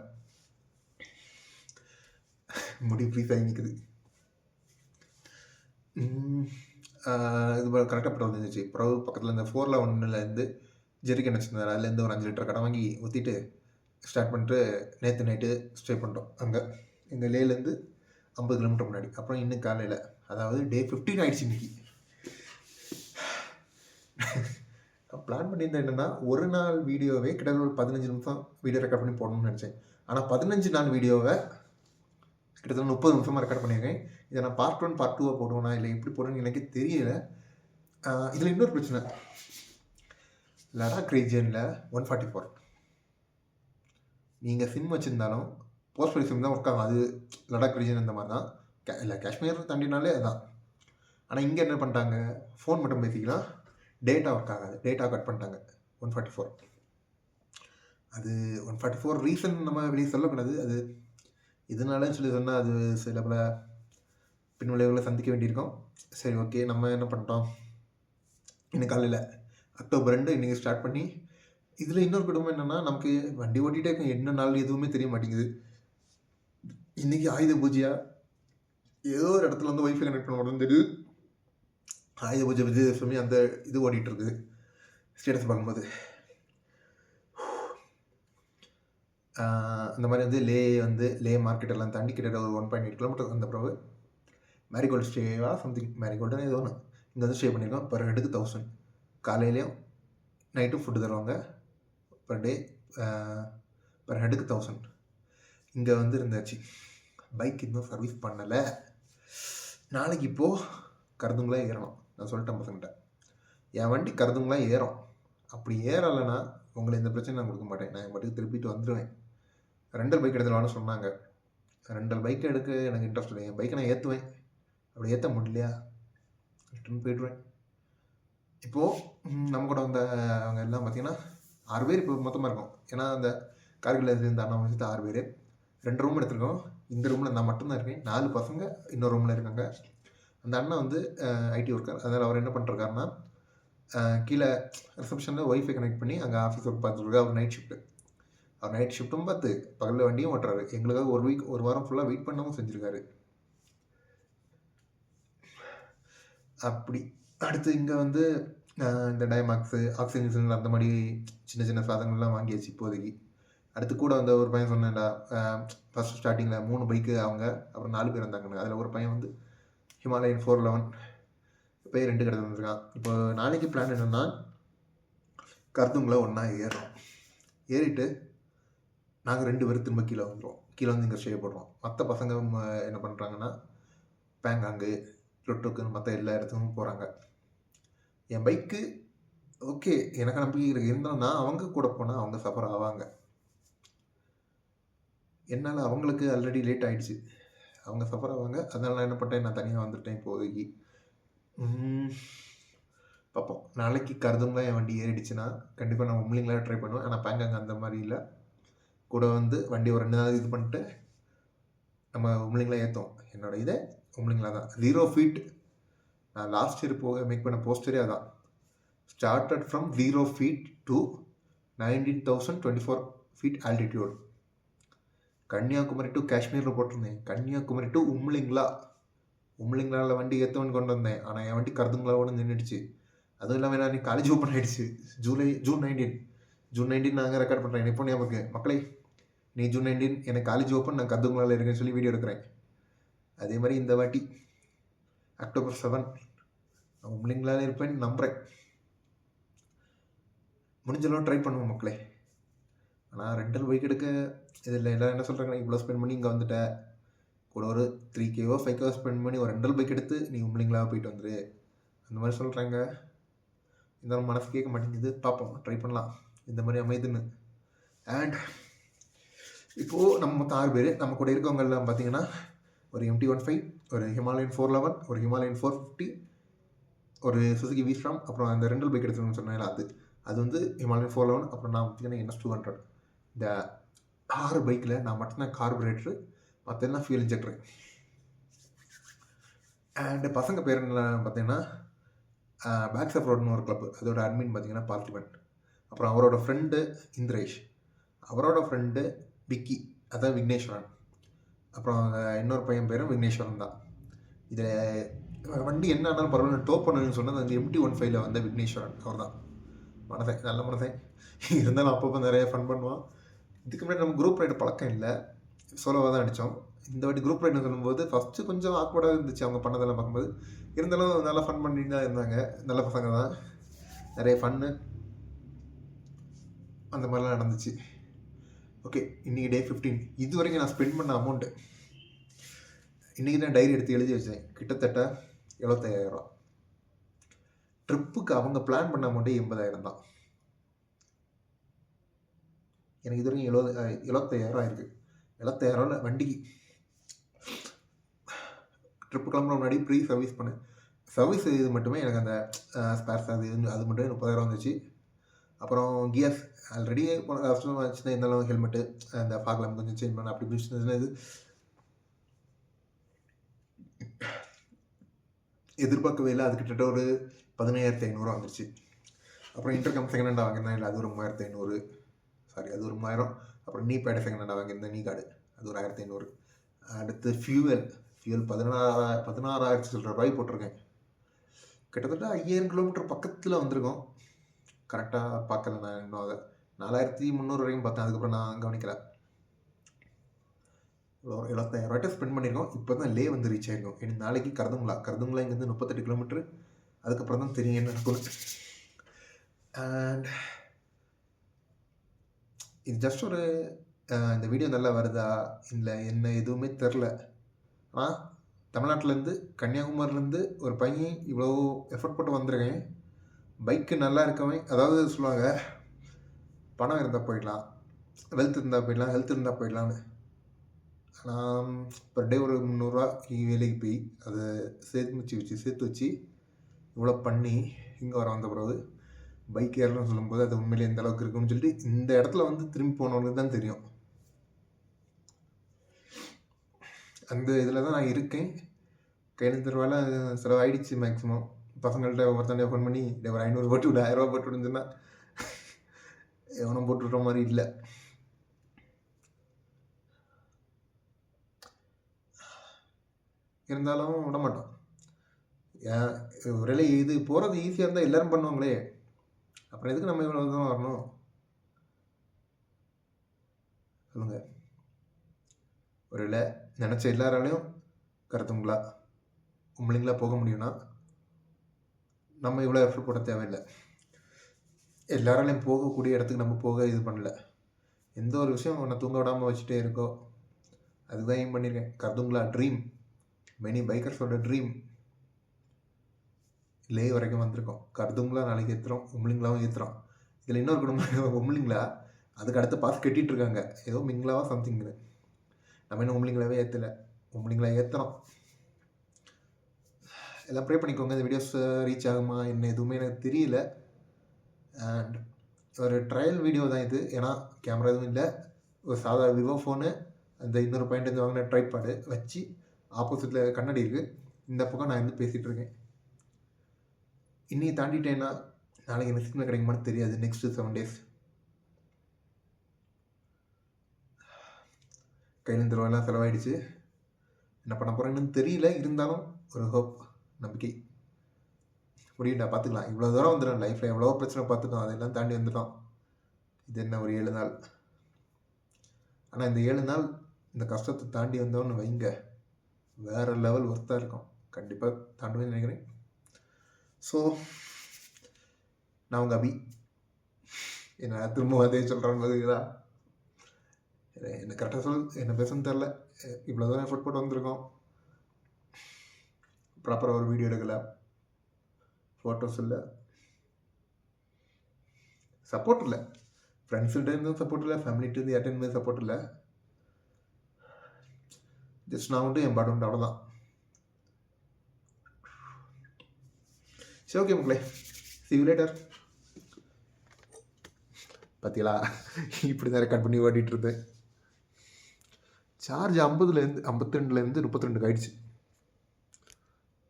முடி ஃப்ரீஸ் ஆகி நிற்குது. இது கரெக்டாக படம் வந்துருந்துச்சு. பிறகு பக்கத்தில் இந்த 411லேருந்து ஜெரிக்கன் வச்சுருந்தாரு. அதுலேருந்து ஒரு 5 லிட்டர் கடை வாங்கி ஊற்றிட்டு ஸ்டார்ட் பண்ணிட்டு நேற்று நைட்டு ஸ்டே பண்ணிட்டோம் அங்கே. எங்கள் லேலேருந்து 50 கிலோமீட்டர் முன்னாடி. அப்புறம் இன்னும் காலையில், அதாவது டே 15 ஆகிடுச்சு இன்றைக்கி. நான் பிளான் பண்ணியிருந்தேன் என்னென்னா, ஒரு நாள் வீடியோவே கிட்டத்தட்ட ஒரு 15 நிமிஷம் வீடியோ ரெக்கார்ட் பண்ணி போடணும்னு நினச்சேன். ஆனால் 15 நாள் வீடியோவை கிட்டத்தட்ட 30 நிமிஷமாக ரெக்கார்ட் பண்ணியிருக்கேன். இதை நான் பார்ட் 1 பார்ட் 2 போடுவேனா இல்லை எப்படி போடுவேன்னு எனக்கே தெரியல. இதில் இன்னொரு பிரச்சனை, லடாக் ரீஜியனில் 144 நீங்கள் சிம் வச்சுருந்தாலும் போஸ்ட்பெய்டு சிம் தான் ஒர்க் ஆகும். அது லடாக் ரீஜன் இந்த மாதிரி தான். இல்லை காஷ்மீர் தாண்டினாலே அதுதான். ஆனால் இங்கே என்ன பண்ணிட்டாங்க, ஃபோன் மட்டும் பேசிக்கலாம், டேட்டா ஒர்க் ஆகாது. டேட்டா கட் பண்ணிட்டாங்க 144. அது 144 ரீசன் நம்ம வெளியே சொல்லக்கூடாது. அது இதனாலன்னு சொல்லி சொன்னால் அது சில பல பின்விளைவுகளை சந்திக்க வேண்டியிருக்கோம். சரி, ஓகே. நம்ம என்ன பண்ணிட்டோம், இன்னும் காலையில் அக்டோபர் 2 இன்றைக்கி ஸ்டார்ட் பண்ணி, இதில் இன்னொரு குடும்பம் என்னென்னா, நமக்கு வண்டி ஓட்டிகிட்டே இருக்கும், என்ன நாள் எதுவுமே தெரிய மாட்டேங்குது. இன்றைக்கி ஆயுத பூஜையா, ஏதோ ஒரு இடத்துல வந்து ஒய்ஃபை கனெக்ட் பண்ண முடியுது. ஆயுத பூஜை விஜயதசமி அந்த இது ஓடிட்டுருக்குது ஸ்டேட்டஸ் பார்க்கும்போது. அந்த மாதிரி வந்து லே மார்க்கெட் எல்லாம் தாண்டி கிட்டத்தட்ட ஒரு 1.8 கிலோமீட்டர் வந்த பிறகு மேரிகோல்டு ஸ்டேவா சம்திங், மேரிகோல்டுன்னு ஏதோ ஒன்று இங்கே வந்து ஸ்டே பண்ணியிருக்கோம். பர் ஹெட்டுக்கு 1000. காலையிலையும் நைட்டும் ஃபுட்டு தருவாங்க. பர் டே பர் ஹெட்டுக்கு 1000. இங்கே வந்து இருந்தாச்சு. பைக் இன்னும் சர்வீஸ் பண்ணலை. நாளைக்கு இப்போது கருதுங்களா ஏறணும். நான் சொல்லிட்டேன் பசங்கிட்ட, என் வண்டி கருதுங்களா ஏறும். அப்படி ஏறலைன்னா உங்களை இந்த பிரச்சனை நான் கொடுக்க மாட்டேன். நான் என் பாட்டுக்கு திருப்பிட்டு வந்துடுவேன். ரெண்டல் பைக் எடுத்துலான்னு சொன்னாங்க. ரெண்டல் பைக் எடுக்க எனக்கு இன்ட்ரெஸ்ட் இல்லை. என் பைக்கை நான் ஏற்றுவேன். அப்படி ஏற்ற முடியலையா ரிட்டர்ன் போய்டுவேன். இப்போது நம்ம கூட வந்த அவங்க எல்லாம் பார்த்திங்கன்னா 6 பேர் இப்போ மொத்தமாக இருக்கும். ஏன்னா அந்த கார்கில் இருந்த அண்ணா வச்சுட்டு 6 பேர். 2 ரூம் எடுத்துருக்கோம். இந்த ரூமில் நான் மட்டும்தான் இருக்கேன். 4 பசங்க இன்னொரு ரூமில் இருக்காங்க. அந்த அண்ணா வந்து ஐடி ஒர்க்கர். அதனால் அவர் என்ன பண்ணிருக்காருன்னா, கீழே ரிசப்ஷனில் ஒய்ஃபை கனெக்ட் பண்ணி அங்கே ஆஃபீஸ் ஒர்க் பார்த்துருக்காரு. அவர் நைட் ஷிஃப்ட்டு. அவர் நைட் ஷிஃப்ட்டும் பார்த்து பகலில் வண்டியும் ஓட்டுறாரு. எங்களுக்காக ஒரு வாரம் ஃபுல்லாக வெயிட் பண்ணவும் செஞ்சுருக்காரு. அப்படி அடுத்து இங்கே வந்து இந்த டைமாக்ஸு, ஆக்சிஜன் சிலிண்டர் அந்த மாதிரி சின்ன சின்ன சாதனங்கள்லாம் வாங்கியாச்சு இப்போதைக்கு. அடுத்து கூட வந்து ஒரு பையன் சொன்னேன்டா, ஃபஸ்ட்டு ஸ்டார்டிங்கில் 3 பைக்கு அவங்க, அப்புறம் 4 பேர் இருந்தாங்கன்னு. அதில் ஒரு பையன் வந்து ஹிமாலயன் 411 இப்போ 2 கடை வந்துருக்கான். இப்போ நாளைக்கு பிளான் என்னென்னா, கருத்துங்களை ஒன்றா ஏறுறோம். ஏறிட்டு நாங்கள் 2 பேரும் திரும்ப கீழே வந்துடுவோம். கீழே வந்து இங்கே ஸ்டே போடுறோம். மற்ற பசங்க என்ன பண்ணுறாங்கன்னா, பேங்காங்கு, லொட்டுக்குன்னு மற்ற எல்லா இடத்துக்கும் போகிறாங்க. என் பைக்கு ஓகே, எனக்கு நம்பிக்கை இருக்குது. இருந்தாலும் நான் அவங்க கூட போனால் அவங்க சஃபர் ஆவாங்க. என்னால் அவங்களுக்கு ஆல்ரெடி லேட் ஆகிடுச்சு, அவங்க சஃபர் ஆவாங்க. அதனால் நான் என்ன பண்ணிட்டேன், நான் தனியாக வந்துட்டேன் இப்போதைக்கு. பார்ப்போம். நாளைக்கு கருதுங்களா என் வண்டி ஏறிடுச்சுன்னா கண்டிப்பாக நான் உம்லிங்களாக ட்ரை பண்ணுவேன். ஆனால் பேங்காங்க அந்த மாதிரி இல்லை. கூட வந்து வண்டி ஒரு 2 நாள் இது பண்ணிட்டு நம்ம உம்லிங்களாக ஏற்றோம். என்னோடய இதே உம்லிங்களாக தான். 0 ஃபீட். நான் லாஸ்ட் இயர் மேக் பண்ண போஸ்டரே அதான். Started from 0 feet to 19,024 feet altitude. Kanyakumari to காஷ்மீரில் போட்டிருந்தேன். கன்னியாகுமரி டு உம்லிங்களாவில் வண்டி ஏற்றவன் கொண்டு வந்தேன். ஆனால் என் வண்டி கருதுங்களாவோட நின்றுடுச்சு. அதுவும் இல்லாமல் நான் காலேஜ் ஓப்பன் ஆகிடுச்சு. ஜூன் 19 நாங்கள் ரெக்கார்ட் பண்ணுறேன். இப்போ ஞாபகம் மக்களே, நீ ஜூன் 19 எனக்கு காலேஜ் ஓப்பன், நான் கருதுங்களாவில் இருக்கேன்னு சொல்லி வீடியோ எடுக்கிறேன். அதே மாதிரி இந்த வாட்டி அக்டோபர் 7 நான் உம்லிங்களாவில் இருப்பேன்னு நம்புகிறேன். முடிஞ்சளவு ட்ரை பண்ணுவோம் மக்களே. ஆனால் ரெண்டல் பைக் எடுக்க இதில் எல்லோரும் என்ன சொல்கிறாங்க, இவ்வளோ ஸ்பெண்ட் பண்ணி இங்கே வந்துட்டேன், கூட ஒரு 3K 5K ஸ்பெண்ட் பண்ணி ஒரு ரெண்டல் பைக் எடுத்து நீ உம்லிங்களாக போயிட்டு வந்துரு அந்த மாதிரி சொல்கிறாங்க. இருந்தாலும் மனசு கேட்க மாட்டேங்குது. பார்ப்போம், ட்ரை பண்ணலாம் இந்த மாதிரி அமைதுன்னு. அண்ட் இப்போது நம்ம மொத்தம் 6 பேர். நம்ம கூட இருக்கவங்கெல்லாம் பார்த்தீங்கன்னா ஒரு MT-15, ஒரு ஹிமாலயன் 411, ஒரு ஹிமாலயன் 450, ஒரு சுசுகி விஸ்ராம், அப்புறம் அந்த ரெண்டல் பைக் எடுத்துக்கணும்னு சொன்னேன்ல அது வந்து ஹிமாலயன் 411, அப்புறம் நான் பார்த்தீங்கன்னா NS200. இந்த 6 பைக்கில் நான் மட்டும்தான் கார்பரேட்டரு, மற்ற எல்லாம் ஃபியூல் இன்ஜெக்டரு. அண்டு பசங்க பேர் என்ன பார்த்தீங்கன்னா பேக்ஸ் ஆஃப் ரோடுன்னு ஒரு கிளப், அதோட அட்மின் பார்த்தீங்கன்னா பார்த்திபன். அப்புறம் அவரோட ஃப்ரெண்டு இந்திரேஷ், அவரோட ஃப்ரெண்டு விக்கி, அதான் விக்னேஸ்வரன். அப்புறம் இன்னொரு பையன் பேரும் விக்னேஸ்வரன் தான். இதில் வண்டி என்ன ஆனாலும் பரவாயில்ல டோ பண்ணணும்னு சொன்னது அந்த MT-15 வந்த விக்னேஸ்வரன். அவர் தான் மனசன், நல்ல மனசன். இருந்தாலும் அப்பப்போ நிறைய ஃபன் பண்ணுவான். இதுக்கு முன்னாடி நம்ம குரூப் ரைடு பழக்கம் இல்லை, சோலோவாக தான் அடித்தோம். இந்த வாட்டி குரூப் ரைடுன்னு சொல்லும்போது ஃபஸ்ட்டு கொஞ்சம் ஆக்வர்டாக இருந்துச்சு அவங்க பண்ணதெல்லாம் பார்க்கும்போது. இருந்தாலும் நல்லா ஃபன் பண்ணிட்டு தான் இருந்தாங்க, நல்ல பசங்க தான், நிறைய ஃபன்னு அந்த மாதிரிலாம் நடந்துச்சு. ஓகே, இன்றைக்கி டே 15. இது வரைக்கும் நான் ஸ்பெண்ட் பண்ண அமௌண்ட்டு இன்றைக்கி தான் டைரி எடுத்து எழுதி வச்சேன், கிட்டத்தட்ட 75,000. ட்ரிப்புக்கு அவங்க பிளான் பண்ண அமௌண்ட்டே 80,000 தான். எனக்கு இது வரைக்கும் 75,000 ஆயிருக்கு. 75,000 வண்டிக்கு. ட்ரிப்பு கிளம்புற முன்னாடி ப்ரீ சர்வீஸ் பண்ணேன். சர்வீஸ் இது மட்டுமே எனக்கு அந்த ஸ்பேர்ஸ் அது மட்டுமே 30,000 வந்துச்சு. அப்புறம் கியர்ஸ் ஆல்ரெடி கஷ்டமாக வச்சுன்னா இருந்தாலும் ஹெல்மெட்டு, அந்த ஃபாக்லாம் கொஞ்சம் சேஞ்ச் பண்ண அப்படி பிடிச்சிருந்துச்சுன்னா இது எதிர்பார்க்கவே இல்லை. அது கிட்டத்தட்ட ஒரு 17,500 வந்துருச்சு. அப்புறம் இன்டர்கம் செகண்ட் ஹேண்டாக வாங்கியிருந்தேன், இல்லை அது ஒரு 3,500. சாரி, அது ஒரு 3,000. அப்புறம் நீ பேட் செகண்ட் ஹேண்டாக வாங்கியிருந்தேன், நீ கார்டு, அது ஒரு 1,500. அடுத்து ஃபியூவல் 16,000 சில்லற ரூபாய் போட்டிருக்கேன். கிட்டத்தட்ட 5,000 கிலோமீட்டர் பக்கத்தில் வந்திருக்கோம். கரெக்டாக பார்க்கல நான் இன்னும். அதை 4,300 வரைக்கும் பார்த்தேன், அதுக்கப்புறம் நான் கவனிக்கல. 75,000 ஸ்பெண்ட் பண்ணியிருக்கோம். இப்போ தான் லே வந்து ரீச் ஆகிருக்கோம். எனக்கு நாளைக்கு கருதுங்களா இங்கேருந்து 38 கிலோமீட்டர். அதுக்கப்புறம் தான் தெரியும் என்ன நடக்கும். அண்ட் இது ஜஸ்ட் ஒரு இந்த வீடியோ நல்லா வருதா இல்லை என்ன எதுவுமே தெரில. ஆனால் தமிழ்நாட்டிலேருந்து கன்னியாகுமரிலேருந்து ஒரு பையன் இவ்வளோ எஃபர்ட் போட்டு வந்திருக்கேன். பைக்கு நல்லா இருக்கவன், அதாவது சொல்லுவாங்க பணம் இருந்தால் போயிடலாம், வெல்த் இருந்தால் போயிடலாம், ஹெல்த் இருந்தால் போயிடலான்னு. நான் பர் டே ஒரு 300 வேலைக்கு போய் அதை சேர்த்து வச்சு இவ்வளோ பண்ணி இங்கே வந்த பிறகு பைக் ஏறணும்னு சொல்லும்போது அது உண்மையிலே எந்த அளவுக்கு இருக்குன்னு சொல்லிட்டு இந்த இடத்துல வந்து திரும்பி போனவங்களுக்கு தான் தெரியும். அந்த இதில் தான் நான் இருக்கேன். கையில் தருவால செலவாயிடுச்சு மேக்ஸிமம். பசங்கள்கிட்ட ஒவ்வொருத்தண்டையும் ஃபோன் பண்ணி ஒரு 500 போட்டு விடு, 1000 போட்டு விடுன்னு சொன்னால் எவனும் போட்டு விட்ற மாதிரி இல்லை. இருந்தாலும் விட மாட்டோம். ஒருவேளை இது போகிறது ஈஸியாக இருந்தால் எல்லோரும் பண்ணுவாங்களே, அப்புறம் எதுக்கு நம்ம இவ்வளோ தான் வரணும் சொல்லுங்கள். ஒருவேளை நினச்ச எல்லாராலையும் கருத்துங்களா உம்பளைங்களா போக முடியும்னா நம்ம இவ்வளோ எஃபர்ட் போட தேவையில்லை. எல்லாராலையும் போகக்கூடிய இடத்துக்கு நம்ம போக இது பண்ணல. எந்த ஒரு விஷயம் உன்னை தூங்க விடாமல் வச்சுட்டே இருக்கோ அதுதான் ஏம் பண்ணியிருக்கேன். கருதுங்களா ட்ரீம், மெனி பைக்கர்ஸோட ட்ரீம். லே வரைக்கும் வந்திருக்கோம். கருதுங்களா நாளைக்கு ஏற்றுறோம், உம்பளிங்களாவும் ஏற்றுறோம். இதில் இன்னொரு குடும்பம் உம்பளிங்களா அதுக்கு அடுத்த பாஸ் கட்டிகிட்டு இருக்காங்க, ஏதோ மிங்களாவா சம்திங்னு. நம்ம இன்னும் உம்பளிங்களாவே ஏற்றலை, உம்பளிங்களா ஏற்றுறோம். எல்லாம் ப்ரே பண்ணிக்கோங்க. இந்த வீடியோஸ் ரீச் ஆகுமா என்ன எதுவுமே எனக்கு தெரியல. அண்ட் ஒரு ட்ரையல் வீடியோ தான் இது, ஏன்னா கேமரா எதுவும் இல்லை. ஒரு சாதா விவோ ஃபோனு, அந்த இன்னொரு பாயிண்ட் வாங்கின ட்ரைபாடு வச்சு ஆப்போசிட்டில் கண்ணாடி இருக்குது, இந்த பக்கம் நான் வந்து பேசிகிட்டு இருக்கேன். இன்னைக்கு தாண்டிட்டேன்னா நாளைக்கு எனக்கு சிக்னல் கிடைக்குமான்னு தெரியாது. நெக்ஸ்ட்டு 7 days கையில் தருவாயெல்லாம் செலவாயிடுச்சு. என்ன பண்ண போகிறேன்னு தெரியல. இருந்தாலும் ஒரு ஹோப், நம்பிக்கை. முடியும்டா, பார்த்துக்கலாம். இவ்வளோ தூரம் வந்துடும் லைஃப்பில், எவ்வளோ பிரச்சனை பார்த்துட்டோம், அதெல்லாம் தாண்டி வந்துட்டோம். இது என்ன ஒரு 7 நாள். ஆனால் இந்த 7 நாள் இந்த கஷ்டத்தை தாண்டி வந்தோன்னு வைங்க, வேறு லெவல் ஒர்த்தாக இருக்கும். கண்டிப்பாக தாண்டுவேன்னு நினைக்கிறேன். ஸோ நான் உங்கள் அபி. என்ன திரும்ப அதே சொல்கிறேன் மாதிரிதான். என்ன கரெக்டாக என்ன பேசணும்னு தெரில. இவ்வளோ தூரம் எஃபர்ட் போட்டு வந்திருக்கோம். ப்ராப்பராக ஒரு வீடியோ எடுக்கலை, ஃபோட்டோஸ் இல்லை, சப்போர்ட் இல்லை. ஃப்ரெண்ட்ஸ்கிட்ட இருந்தும் சப்போர்ட் இல்லை, ஃபேமிலிகிட்ட இருந்து யார்கிட்ட சப்போர்ட் இல்லை. ஜஸ்ட் நான் உண்டு என் பாடு உண்டு, அவ்வளோதான். சரி, ஓகே மக்களே, see you later. பார்த்தீங்களா, இப்படி தான் ரெக்கார்ட் பண்ணி ஓட்டிகிட்டு இருந்தேன். சார்ஜ் 52லேருந்து 32 ஆயிடுச்சு.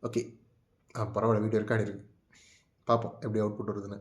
ஓகே, பரவாயில்ல, வீடியோ ரெக்கார்ட் இருக்குது. பார்ப்போம் எப்படி அவுட்புட் வருதுன்னு.